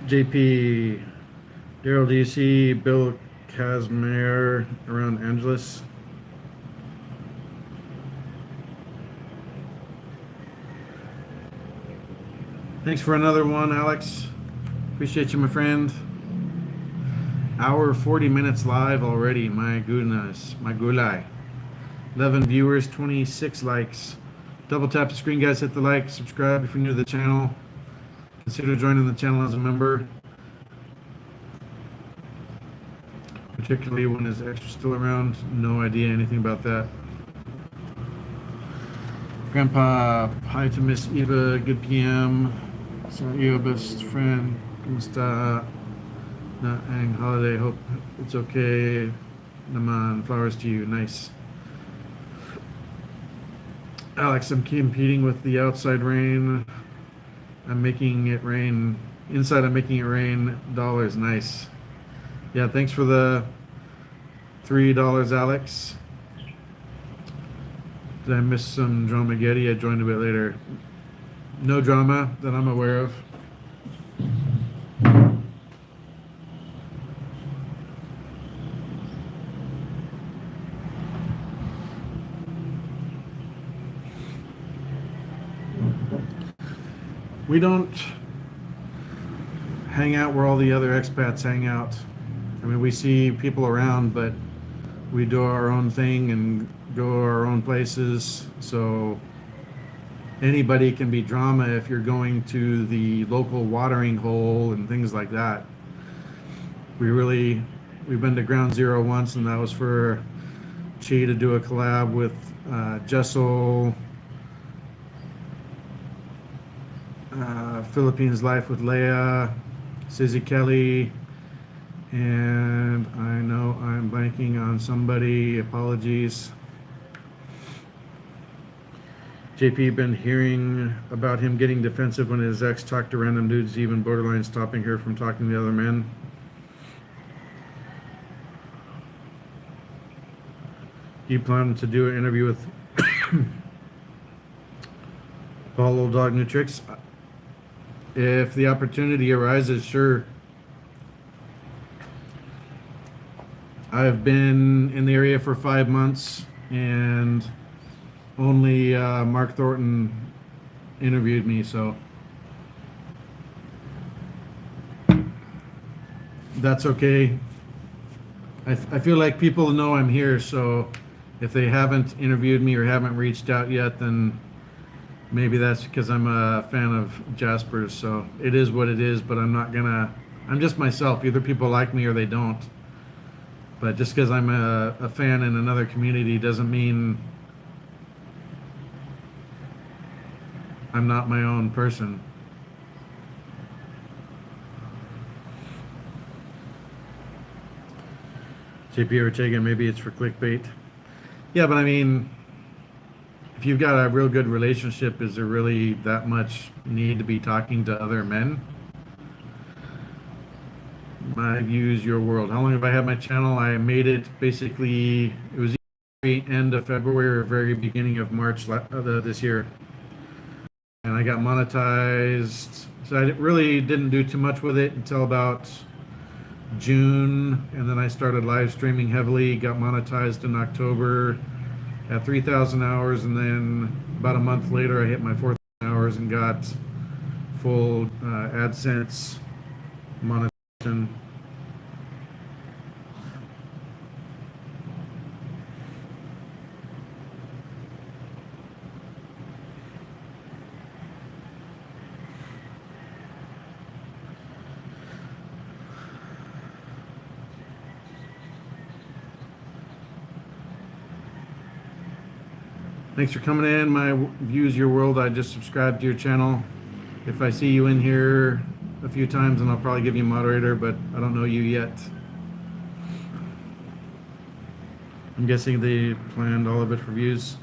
[SPEAKER 1] JP, Daryl, do you see Bill Casimir around Angeles? Thanks for another one, Alex. Appreciate you, my friend. Hour 40 minutes live already. My goodness, my gulai. 11 viewers, 26 likes. Double tap the screen, guys. Hit the like, subscribe if you're new to the channel. Consider joining the channel as a member, particularly when is extra still around. No idea anything about that. Grandpa, hi to Miss Eva, good PM. Sa iyo, best friend. Kumusta? Na ang holiday, hope it's okay. Naman, flowers to you, nice. Alex, I'm competing with the outside rain. I'm making it rain. Inside, I'm making it rain. Dollars, nice. Yeah, thanks for the $3, Alex. Did I miss some dramageddon? I joined a bit later. No drama that I'm aware of. We don't hang out where all the other expats hang out. I mean, we see people around, but we do our own thing and go our own places. So anybody can be drama if you're going to the local watering hole and things like that. We've been to Ground Zero once, and that was for Chi to do a collab with Jessel, Philippines Life with Leia, Sizzy Kelly, and I know I'm blanking on somebody. Apologies. JP, been hearing about him getting defensive when his ex talked to random dudes, even borderline stopping her from talking to the other men. Do you plan to do an interview with Paul Old Dog New Tricks? If the opportunity arises, sure. I've been in the area for 5 months, and only Mark Thornton interviewed me, so that's okay. I feel like people know I'm here, so if they haven't interviewed me or haven't reached out yet, then maybe that's because I'm a fan of Jasper's. So it is what it is, but I'm just myself. Either people like me or they don't. But just because I'm a fan in another community doesn't mean I'm not my own person. JP Ortega, maybe it's for clickbait. Yeah, but I mean, if you've got a real good relationship, is there really that much need to be talking to other men? My views, your world. How long have I had my channel? I made it basically, it was the end of February or very beginning of March this year. And I got monetized. So I really didn't do too much with it until about June. And then I started live streaming heavily, got monetized in October at 3,000 hours. And then about a month later, I hit my 4,000 hours and got full AdSense monetization. Thanks for coming in. My views, your world. I just subscribed to your channel. If I see you in here a few times, then I'll probably give you a moderator, but I don't know you yet. I'm guessing they planned all of it for views.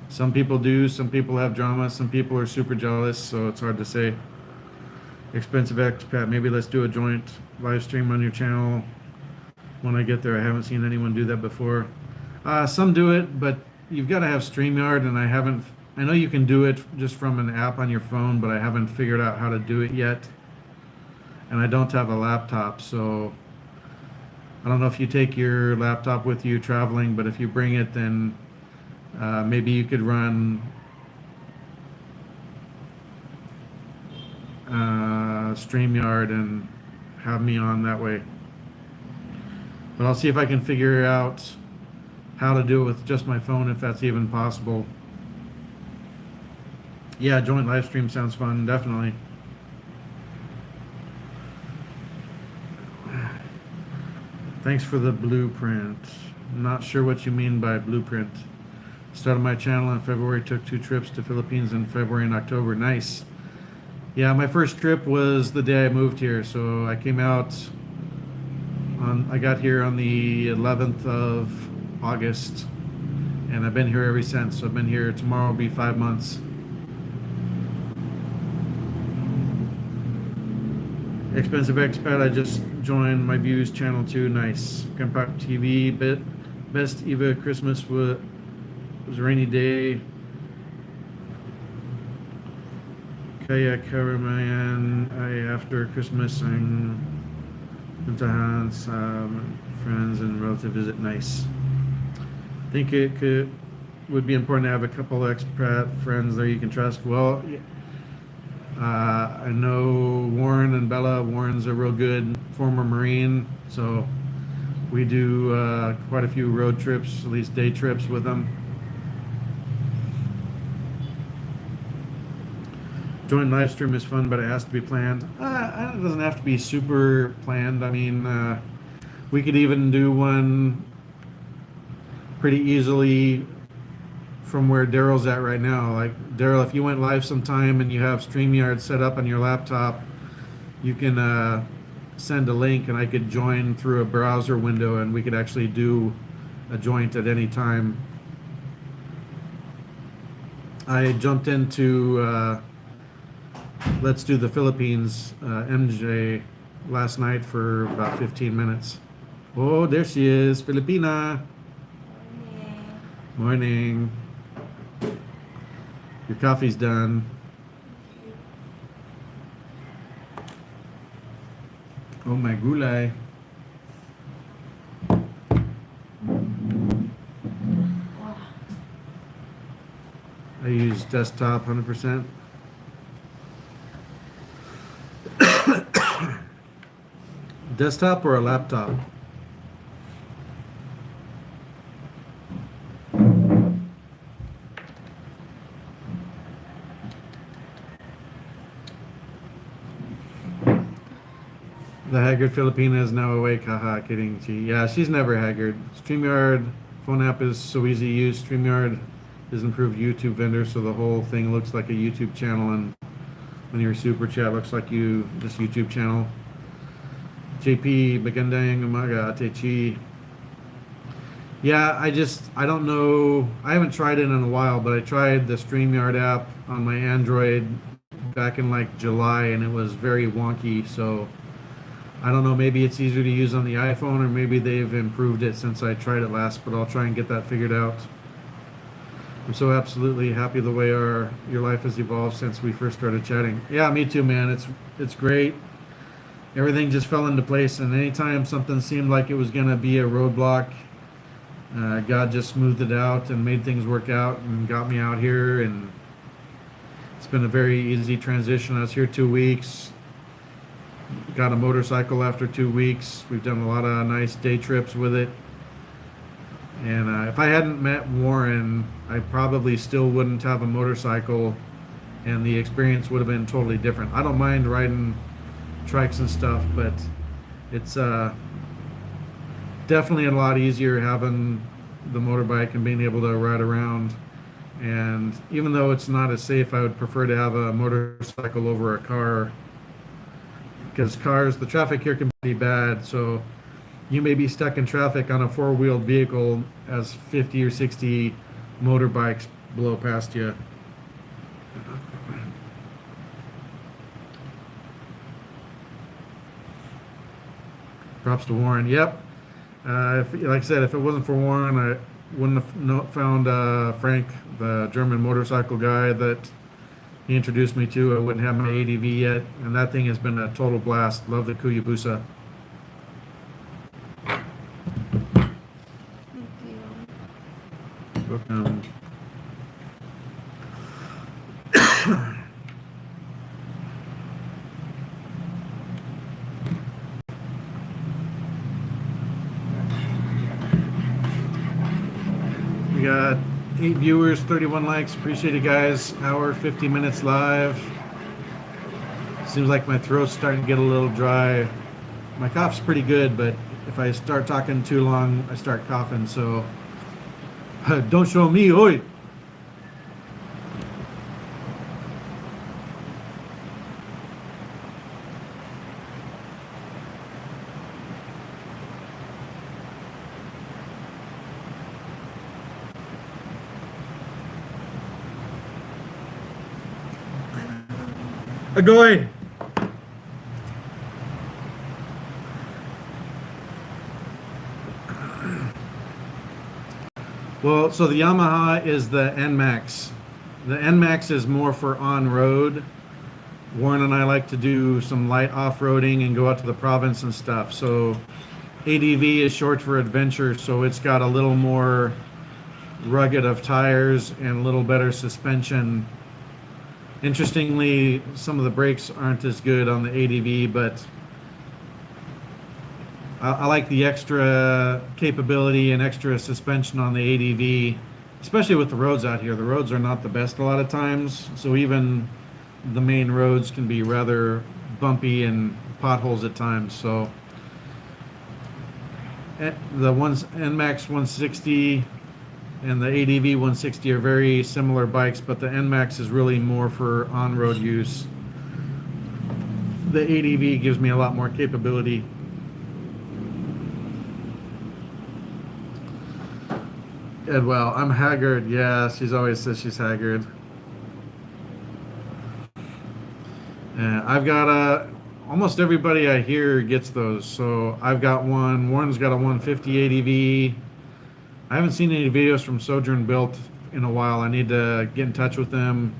[SPEAKER 1] Some people do. Some people have drama. Some people are super jealous, so it's hard to say. Expensive expat. Maybe let's do a joint live stream on your channel when I get there. I haven't seen anyone do that before. Some do it, but you've got to have StreamYard, and I know you can do it just from an app on your phone, but I haven't figured out how to do it yet. And I don't have a laptop, so I don't know if you take your laptop with you traveling, but if you bring it, then maybe you could run StreamYard and have me on that way. But I'll see if I can figure out how to do it with just my phone, if that's even possible. Yeah, joint live stream sounds fun, definitely. Thanks for the blueprint. Not sure what you mean by blueprint. Started my channel in February, took 2 trips to Philippines in February and October. Nice. Yeah, my first trip was the day I moved here. So I came out I got here on the 11th of August, and I've been here ever since. So I've been here, tomorrow will be 5 months. Expensive Expat, I just joined my views channel too. Nice. Grandpa TV, best Eva Christmas was a rainy day. Kaya Karaman, after Christmas, I'm Puntahan, friends and relative visit. Nice. Think it would be important to have a couple expat friends there you can trust. Well, I know Warren and Bella. Warren's a real good former Marine, so we do quite a few road trips, at least day trips with them. Joint live stream is fun, but it has to be planned. It doesn't have to be super planned. I mean, we could even do one pretty easily from where Daryl's at right now. Like, Daryl, if you went live sometime and you have StreamYard set up on your laptop, you can send a link and I could join through a browser window and we could actually do a joint at any time. I jumped into Let's Do the Philippines, MJ, last night for about 15 minutes. Oh, there she is, Filipina. Morning. Your coffee's done. Oh, my gulay. I use desktop 100%. Desktop or a laptop? The haggard Filipina is now awake. Haha, kidding. Yeah, she's never haggard. StreamYard phone app is so easy to use. StreamYard is an improved YouTube vendor, so the whole thing looks like a YouTube channel, and when your super chat looks like this YouTube channel. JP, magandang umaga, Ate Chi. Yeah, I don't know. I haven't tried it in a while, but I tried the StreamYard app on my Android back in like July, and it was very wonky. So I don't know. Maybe it's easier to use on the iPhone, or maybe they've improved it since I tried it last. But I'll try and get that figured out. I'm so absolutely happy the way your life has evolved since we first started chatting. Yeah, me too, man. It's great. Everything just fell into place, and anytime something seemed like it was going to be a roadblock, God just smoothed it out and made things work out and got me out here, and it's been a very easy transition. I was here 2 weeks, got a motorcycle after 2 weeks. We've done a lot of nice day trips with it, and if I hadn't met Warren, I probably still wouldn't have a motorcycle, and the experience would have been totally different. I don't mind riding trikes and stuff, but it's definitely a lot easier having the motorbike and being able to ride around. And even though it's not as safe, I would prefer to have a motorcycle over a car, because the traffic here can be bad. So you may be stuck in traffic on a four-wheeled vehicle as 50 or 60 motorbikes blow past you. Props to Warren. Yep. Like I said, if it wasn't for Warren, I wouldn't have found Frank, the German motorcycle guy that he introduced me to. I wouldn't have my ADV yet, and that thing has been a total blast. Love the Kuyabusa.
[SPEAKER 2] Thank you.
[SPEAKER 1] Welcome. We got 8 viewers, 31 likes. Appreciate it, guys. Hour, 50 minutes live. Seems like my throat's starting to get a little dry. My cough's pretty good, but if I start talking too long, I start coughing. So Don't show me, oi. Agoy. Well, so the Yamaha is the NMAX. The NMAX is more for on-road. Warren and I like to do some light off-roading and go out to the province and stuff. So ADV is short for adventure, so it's got a little more rugged of tires and a little better suspension. Interestingly, some of the brakes aren't as good on the ADV, but I like the extra capability and extra suspension on the ADV, especially with the roads out here. The roads are not the best a lot of times, so even the main roads can be rather bumpy and potholes at times. So the NMAX 160 and the ADV 160 are very similar bikes, but the NMAX is really more for on-road use. The ADV gives me a lot more capability. Edwell, I'm haggard. Yeah, she's always says she's haggard. I've got almost everybody I hear gets those. So I've got one. Warren's got a 150 ADV. I haven't seen any videos from Sojourn Built in a while. I need to get in touch with them.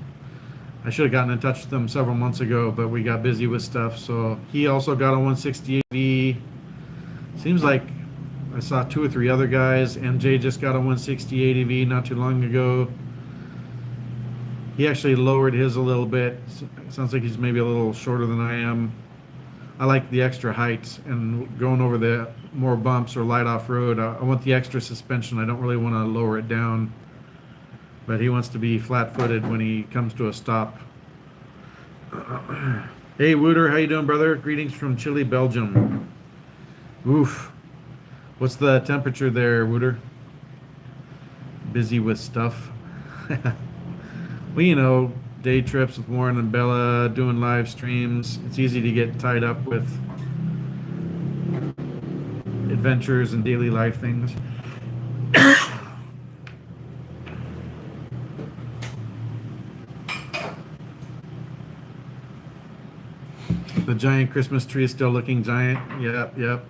[SPEAKER 1] I should have gotten in touch with them several months ago, but we got busy with stuff. So he also got a 160 ADV. Seems like I saw 2 or 3 other guys. MJ just got a 160 ADV not too long ago. He actually lowered his a little bit. Sounds like he's maybe a little shorter than I am. I like the extra height and going over the more bumps or light off-road. I want the extra suspension. I don't really want to lower it down. But he wants to be flat-footed when he comes to a stop. Hey, Wooter, how you doing, brother? Greetings from Chile, Belgium. Oof. What's the temperature there, Wooter? Busy with stuff. Well, you know, day trips with Warren and Bella, doing live streams. It's easy to get tied up with adventures and daily life things. The giant Christmas tree is still looking giant. Yep, yep.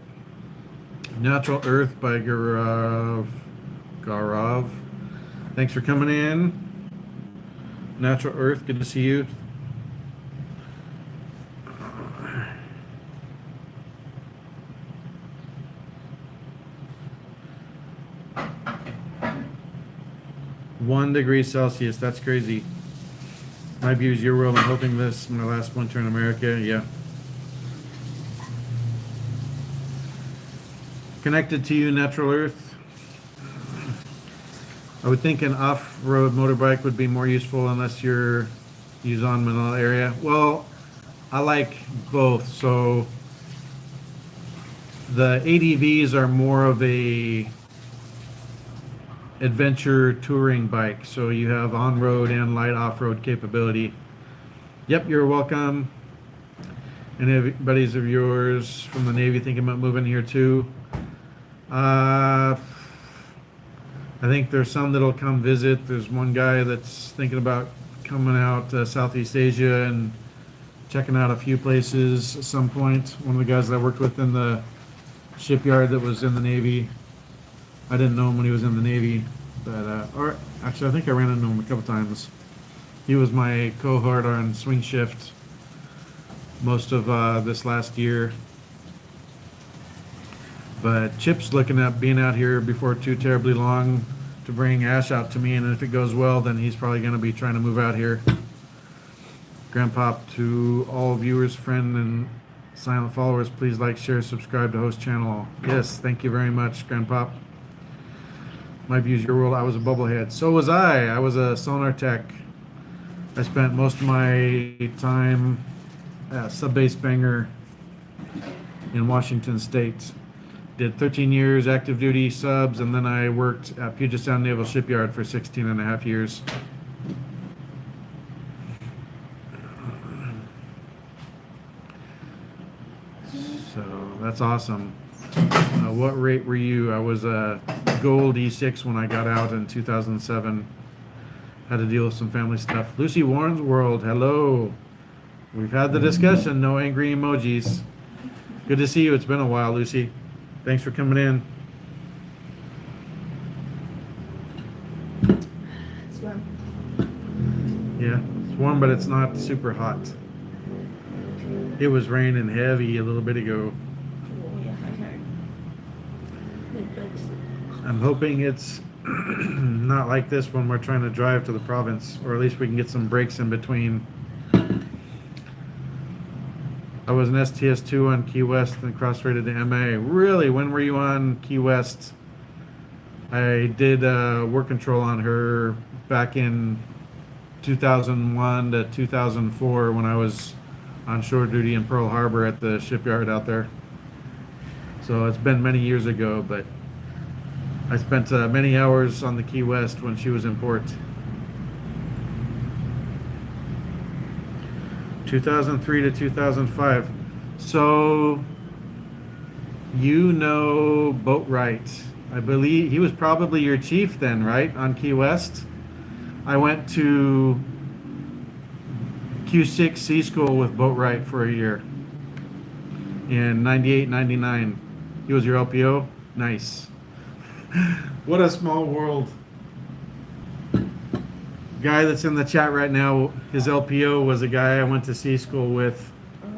[SPEAKER 1] Natural Earth by Garav. Thanks for coming in. Natural Earth, good to see you. (1°C). That's crazy. My view is your world. I'm hoping this is my last winter in America. Yeah. Connected to you, Natural Earth. I would think an off-road motorbike would be more useful unless you're on Manila area. Well, I like both. So the ADVs are more of a adventure touring bike. So you have on-road and light off-road capability. Yep, you're welcome. Any buddies of yours from the Navy thinking about moving here too? I think there's some that'll come visit. There's one guy that's thinking about coming out to Southeast Asia and checking out a few places at some point. One of the guys that I worked with in the shipyard that was in the Navy. I didn't know him when he was in the Navy, but or actually I think I ran into him a couple times. He was my cohort on swing shift most of this last year. But Chip's looking at being out here before too terribly long to bring Ash out to me, and if it goes well, then he's probably going to be trying to move out here. Grandpop, to all viewers, friend, and silent followers, please like, share, subscribe to host channel. Yes, thank you very much, Grandpop. My views, your world. I was a bubblehead. So was I. I was a sonar tech. I spent most of my time at Sub-Base Banger in Washington State. did 13 years active duty subs, and then I worked at Puget Sound Naval Shipyard for 16 and a half years. So that's awesome. What rate were you? I was a gold E6 when I got out in 2007. Had to deal with some family stuff. Lucy Warren's World, hello. We've had the discussion, no angry emojis. Good to see you. It's been a while, Lucy. Thanks for coming in.
[SPEAKER 2] It's warm.
[SPEAKER 1] Yeah, it's warm, but it's not super hot. It was raining heavy a little bit ago.
[SPEAKER 2] Oh, yeah, I heard. Good bugs.
[SPEAKER 1] I'm hoping it's not like this when we're trying to drive to the province, or at least we can get some breaks in between. I was an STS2 on Key West and cross-rated to MA. Really? When were you on Key West? I did work control on her back in 2001 to 2004 when I was on shore duty in Pearl Harbor at the shipyard out there. So it's been many years ago, but I spent many hours on the Key West when she was in port. 2003 to 2005. So you know Boatwright. I believe he was probably your chief then, right? On Key West. I went to Q6 Sea School with Boatwright for a year in 98, 99. He was your LPO? Nice. What a small world. Guy that's in the chat right now, his LPO was a guy I went to sea school with,
[SPEAKER 2] Yeah.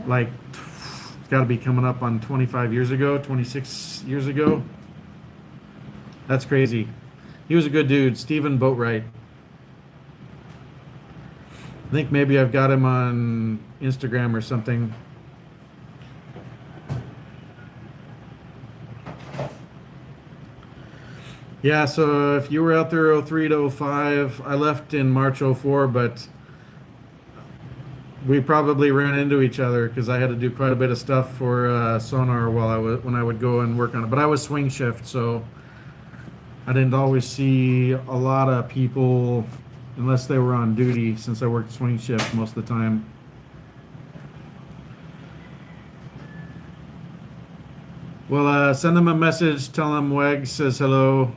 [SPEAKER 1] like, it's got to be coming up on 25 years ago, 26 years ago. That's crazy. He was a good dude, Stephen Boatwright. I think maybe I've got him on Instagram or something. Yeah, so if you were out there 03 to 05, I left in March 04, but we probably ran into each other because I had to do quite a bit of stuff for sonar when I would go and work on it. But I was swing shift, so I didn't always see a lot of people unless they were on duty, since I worked swing shift most of the time. Well, send him a message, tell him Weg says hello.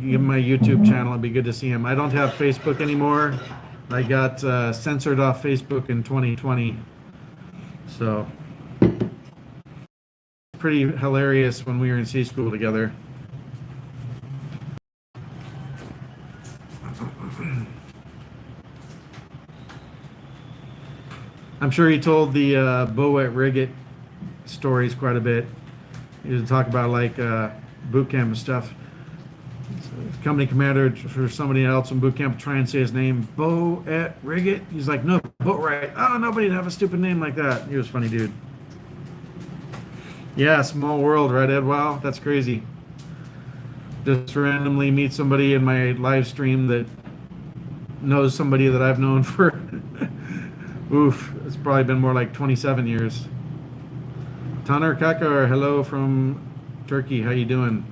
[SPEAKER 1] Give him my YouTube channel. It'd be good to see him. I don't have Facebook anymore. I got censored off Facebook in 2020. So, pretty hilarious when we were in sea school together. I'm sure he told the Bow at Riggit stories quite a bit. He would talk about like boot camp and stuff. Company commander for somebody else in boot camp, try and say his name, Bo at Riggit. He's like, no, Boatwright. Oh, nobody'd have a stupid name like that. He was a funny dude. Yeah, small world, right, Ed? Wow, that's crazy. Just randomly meet somebody in my live stream that knows somebody that I've known for, oof, it's probably been more like 27 years. Taner Kakar, hello from Turkey. How you doing?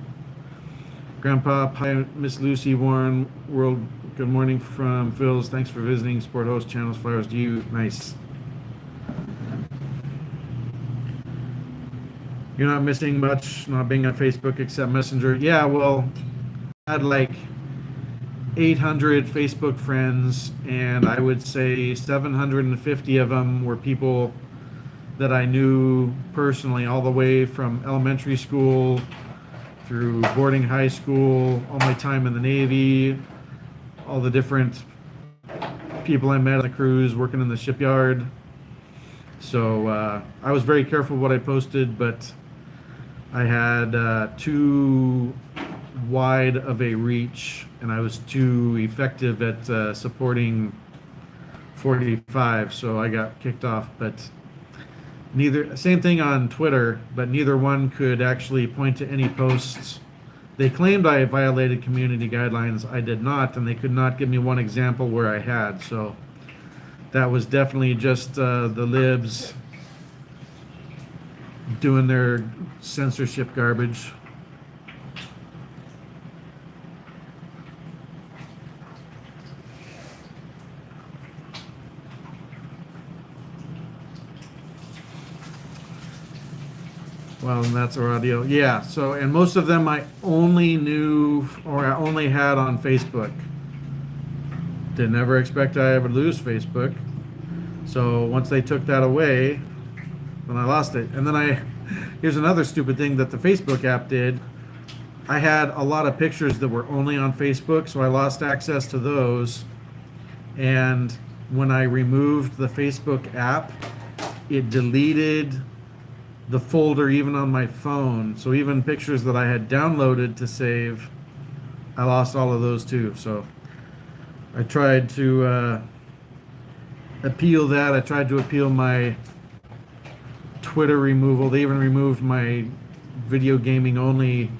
[SPEAKER 1] Grandpa, hi, Miss Lucy Warren, World, good morning from Phil's. Thanks for visiting. Sport host channels, flowers to you. Nice. You're not missing much, not being on Facebook except Messenger. Yeah, well, I had like 800 Facebook friends, and I would say 750 of them were people that I knew personally, all the way from elementary school through boarding high school, all my time in the Navy, all the different people I met on the cruise, working in the shipyard. So I was very careful what I posted, but I had too wide of a reach, and I was too effective at supporting 45, so I got kicked off. But neither, same thing on Twitter, but neither one could actually point to any posts. They claimed I violated community guidelines. I did not, and they could not give me one example where I had. So that was definitely just the libs doing their censorship garbage. Well, and that's our audio. Yeah. So, and most of them I only knew or I only had on Facebook. Did never expect I would lose Facebook. So once they took that away, then I lost it. And then here's another stupid thing that the Facebook app did. I had a lot of pictures that were only on Facebook, so I lost access to those. And when I removed the Facebook app, it deleted the folder even on my phone. So even pictures that I had downloaded to save, I lost all of those too. So I tried to appeal that. I tried to appeal my Twitter removal. They even removed my video gaming only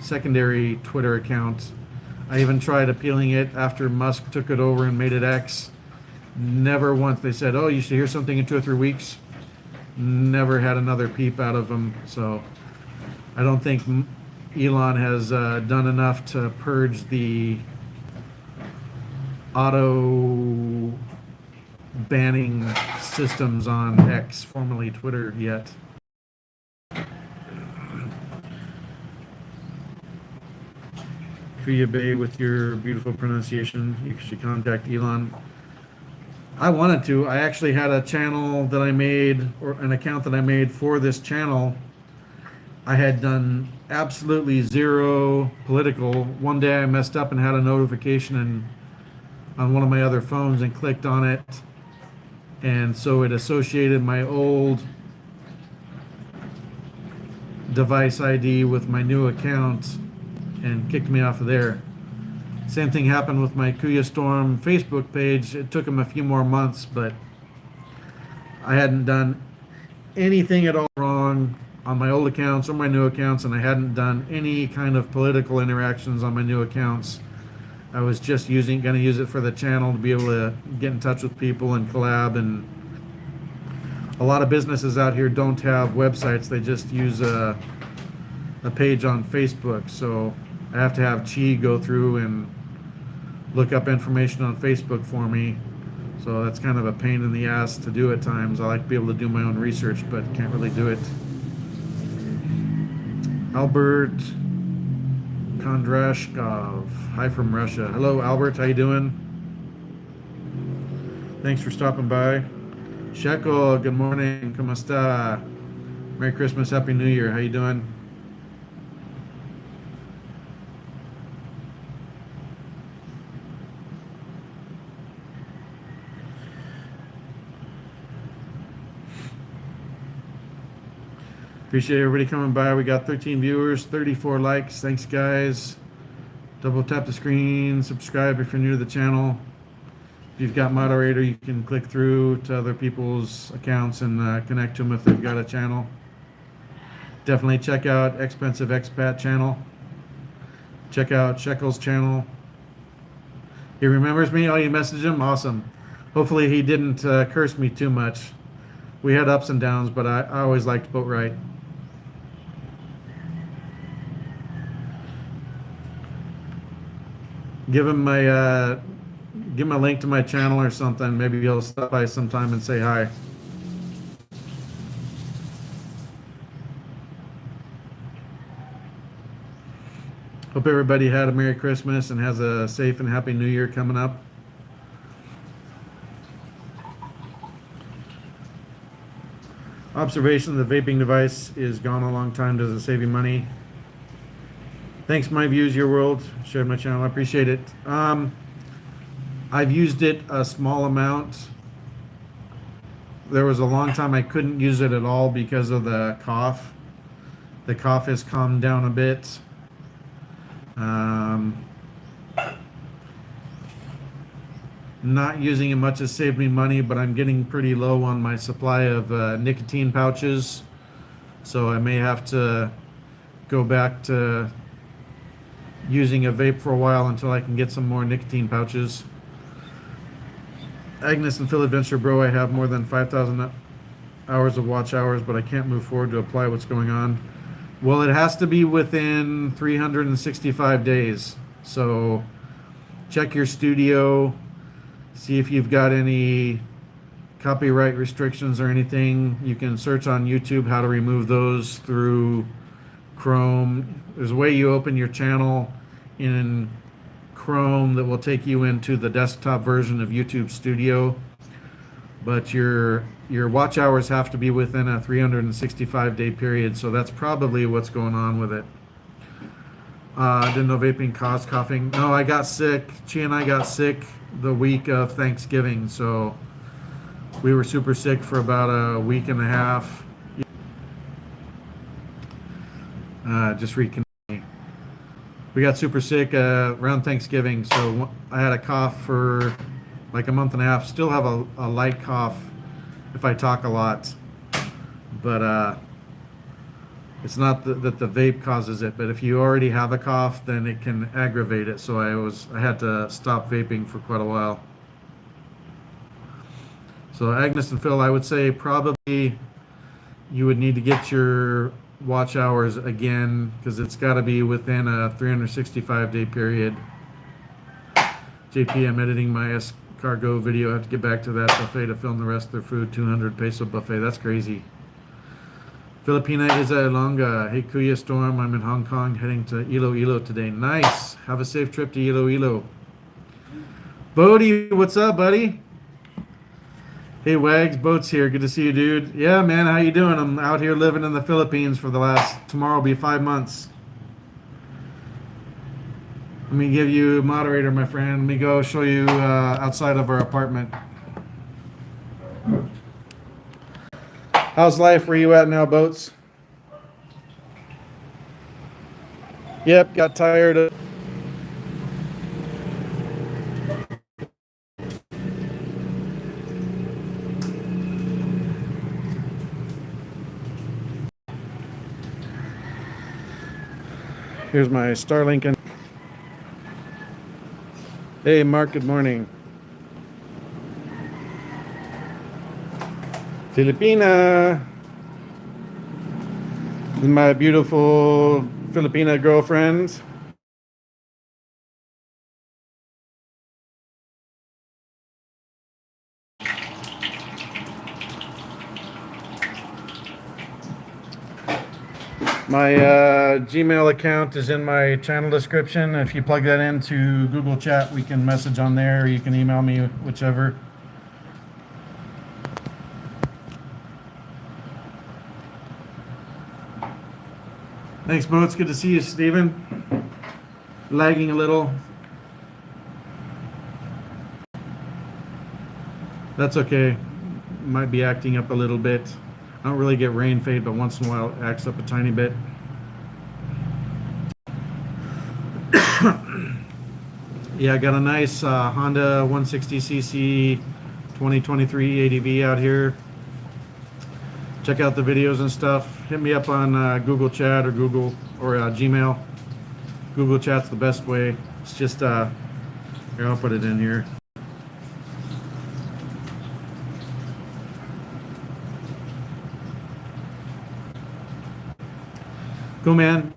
[SPEAKER 1] secondary Twitter account. I even tried appealing it after Musk took it over and made it X. Never once. They said, oh, you should hear something in 2 or 3 weeks. Never had another peep out of them. So I don't think Elon has done enough to purge the auto banning systems on X, formerly Twitter, yet. Kuya Bay, with your beautiful pronunciation, you should contact Elon. I wanted to. I actually had a channel that I made, or an account that I made for this channel. I had done absolutely zero political. One day I messed up and had a notification on one of my other phones and clicked on it. And so it associated my old device ID with my new account and kicked me off of there. Same thing happened with my KuyaStorm Facebook page. It took them a few more months, but I hadn't done anything at all wrong on my old accounts or my new accounts, and I hadn't done any kind of political interactions on my new accounts. I was just going to use it for the channel to be able to get in touch with people and collab. And a lot of businesses out here don't have websites. They just use a page on Facebook. So I have to have Chi go through and look up information on Facebook for me. So that's kind of a pain in the ass to do at times. I like to be able to do my own research, but can't really do it. Albert Kondrashkov. Hi from Russia. Hello, Albert. How you doing? Thanks for stopping by. Shekel, good morning. ¿Cómo está? Merry Christmas, Happy New Year. How you doing? Appreciate everybody coming by. We got 13 viewers, 34 likes. Thanks, guys. Double tap the screen, subscribe if you're new to the channel. If you've got moderator, you can click through to other people's accounts and connect to them if they've got a channel. Definitely check out Expensive Expat channel. Check out Shekel's channel. He remembers me? Oh, you messaged him? Awesome. Hopefully he didn't curse me too much. We had ups and downs, but I always liked Boat Right. Give him a link to my channel or something. Maybe he'll stop by sometime and say hi. Hope everybody had a Merry Christmas and has a safe and Happy New Year coming up. Observation, the vaping device is gone a long time. Does it save you money? Thanks, My Views, Your World. Shared my channel. I appreciate it. I've used it a small amount. There was a long time I couldn't use it at all because of the cough. The cough has calmed down a bit. Not using it much has saved me money, but I'm getting pretty low on my supply of nicotine pouches. So I may have to go back to using a vape for a while until I can get some more nicotine pouches. Agnes and Phil Adventure Bro, I have more than 5,000 hours of watch hours, but I can't move forward to apply what's going on. Well, it has to be within 365 days. So check your studio, see if you've got any copyright restrictions or anything. You can search on YouTube how to remove those through Chrome. There's a way you open your channel in Chrome that will take you into the desktop version of YouTube Studio. But your watch hours have to be within a 365-day period, so that's probably what's going on with it. Didn't know vaping caused coughing. No, I got sick. Chi and I got sick the week of Thanksgiving, so we were super sick for about a week and a half. Just reconnecting. We got super sick around Thanksgiving, so I had a cough for like a month and a half. Still have a light cough if I talk a lot, but it's not that the vape causes it, but if you already have a cough, then it can aggravate it. So I had to stop vaping for quite a while. So Agnes and Phil, I would say probably you would need to get your watch hours again, because it's got to be within a 365-day period. JP, I'm editing my escargot video. I have to get back to that buffet to film the rest of their food. 200 peso buffet. That's crazy. Filipina Isa Ilonga. Hey, KuyaStorm. I'm in Hong Kong heading to Iloilo today. Nice. Have a safe trip to Iloilo. Bodie, what's up, buddy? Hey, Wags. Boat's here. Good to see you, dude. Yeah, man. How you doing? I'm out here living in the Philippines for tomorrow will be 5 months. Let me give you moderator, my friend. Let me go show you outside of our apartment. How's life? Where you at now, Boats? Yep, got tired of... Here's my Starlink. Hey, Mark, good morning. Filipina. This is my beautiful Filipina girlfriend. My Gmail account is in my channel description. If you plug that into Google Chat, we can message on there, or you can email me, whichever. Thanks, Bo. It's good to see you, Steven. Lagging a little. That's okay. Might be acting up a little bit. I don't really get rain fade, but once in a while it acts up a tiny bit. Yeah, I got a nice Honda 160cc 2023 ADV out here. Check out the videos and stuff. Hit me up on Google Chat or Gmail. Google Chat's the best way. It's just, here, I'll put it in here. Cool, man.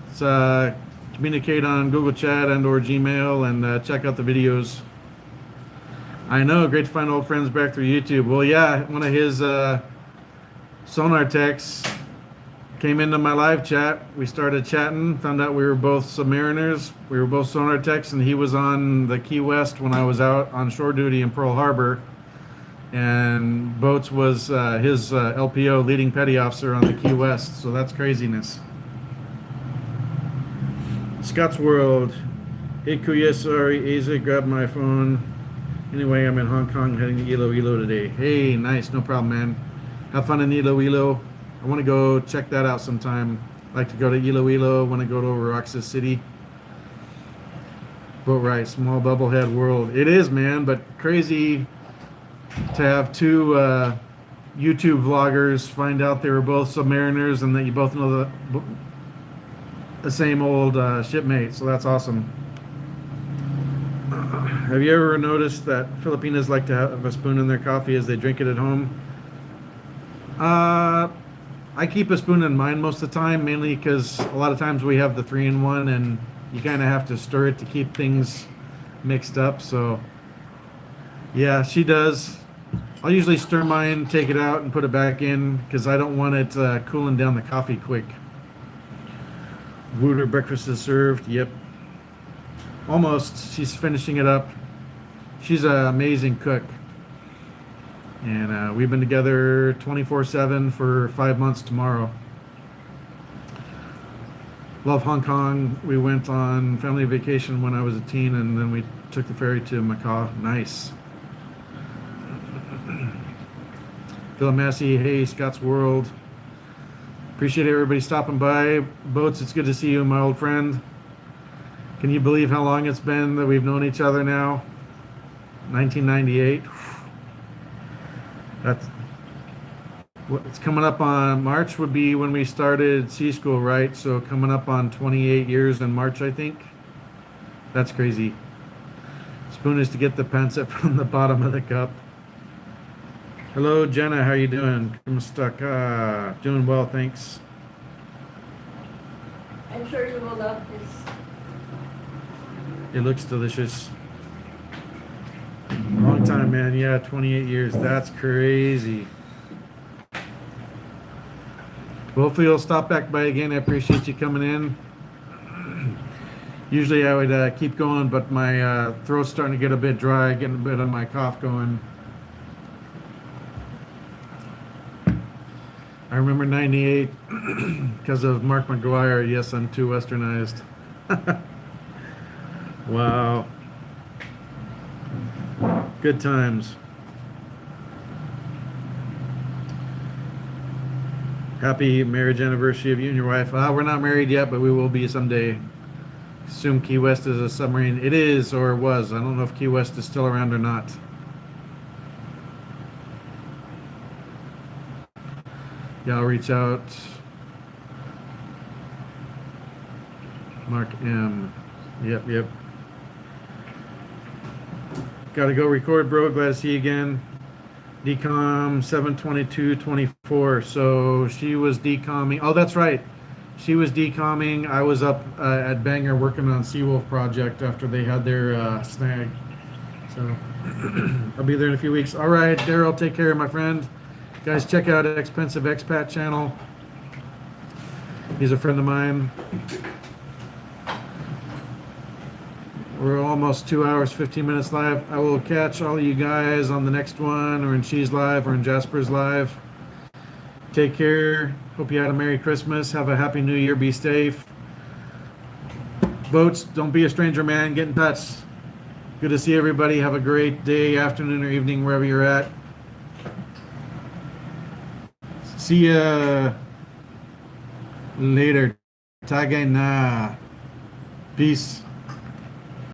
[SPEAKER 1] Let's communicate on Google Chat and or Gmail, and check out the videos. I know, great to find old friends back through YouTube. Well, yeah, one of his sonar techs came into my live chat. We started chatting, found out we were both submariners. We were both sonar techs, and he was on the Key West when I was out on shore duty in Pearl Harbor. And Boats was his LPO, leading petty officer on the Key West. So that's craziness. Scott's World. Hey, Kuya, sorry, Asa grabbed my phone. Anyway, I'm in Hong Kong heading to Iloilo today. Hey, nice, no problem, man. Have fun in Iloilo. I want to go check that out sometime. I like to go to Iloilo. Want to go to Roxas City. Boat right, small bubblehead world. It is, man, but crazy to have two YouTube vloggers find out they were both submariners and that you both know the same old shipmate. So that's awesome. Have you ever noticed that Filipinos like to have a spoon in their coffee as they drink it at home? Uh, I keep a spoon in mind most of the time, mainly because a lot of times we have the 3-in-1 and you kind of have to stir it to keep things mixed up. So, yeah, she does. I'll usually stir mine, take it out, and put it back in because I don't want it cooling down the coffee quick. Wooter breakfast is served. Yep. Almost. She's finishing it up. She's an amazing cook. And we've been together 24/7 for 5 months tomorrow. Love Hong Kong. We went on family vacation when I was a teen, and then we took the ferry to Macau. Nice. Phil Massey, hey, Scott's World. Appreciate everybody stopping by. Boats, it's good to see you, my old friend. Can you believe how long it's been that we've known each other now? 1998. That's it's coming up on March would be when we started C school, right? So coming up on 28 years in March, I think. That's crazy. Spoon is to get the pancit from the bottom of the cup. Hello, Jenna. How you doing? Kumusta? Doing well, thanks.
[SPEAKER 2] I'm sure you will love this.
[SPEAKER 1] It looks delicious. Long time, man. Yeah, 28 years. That's crazy. Well, hopefully you'll stop back by again. I appreciate you coming in. Usually I would keep going, but my throat's starting to get a bit dry, getting a bit of my cough going. I remember 98 because of Mark McGuire. Yes, I'm too westernized. Wow. Good times. Happy marriage anniversary of you and your wife. We're not married yet, but we will be someday. Assume Key West is a submarine. It is or was. I don't know if Key West is still around or not. Yeah, I'll reach out. Mark M. Yep. Gotta go record, bro. Glad to see you again. Decom 7/22/24. So she was decomming. Oh, that's right. She was decomming. I was up at Bangor working on Seawolf project after they had their snag. So I'll be there in a few weeks. All right, Daryl, take care, my friend. Guys, check out Expensive Expat channel. He's a friend of mine. We're almost 2 hours, 15 minutes live. I will catch all of you guys on the next one, or in She's Live, or in Jasper's Live. Take care. Hope you had a Merry Christmas. Have a Happy New Year. Be safe. Boats, don't be a stranger, man. Get in touch. Good to see everybody. Have a great day, afternoon, or evening, wherever you're at. See ya later. Tagay na. Peace.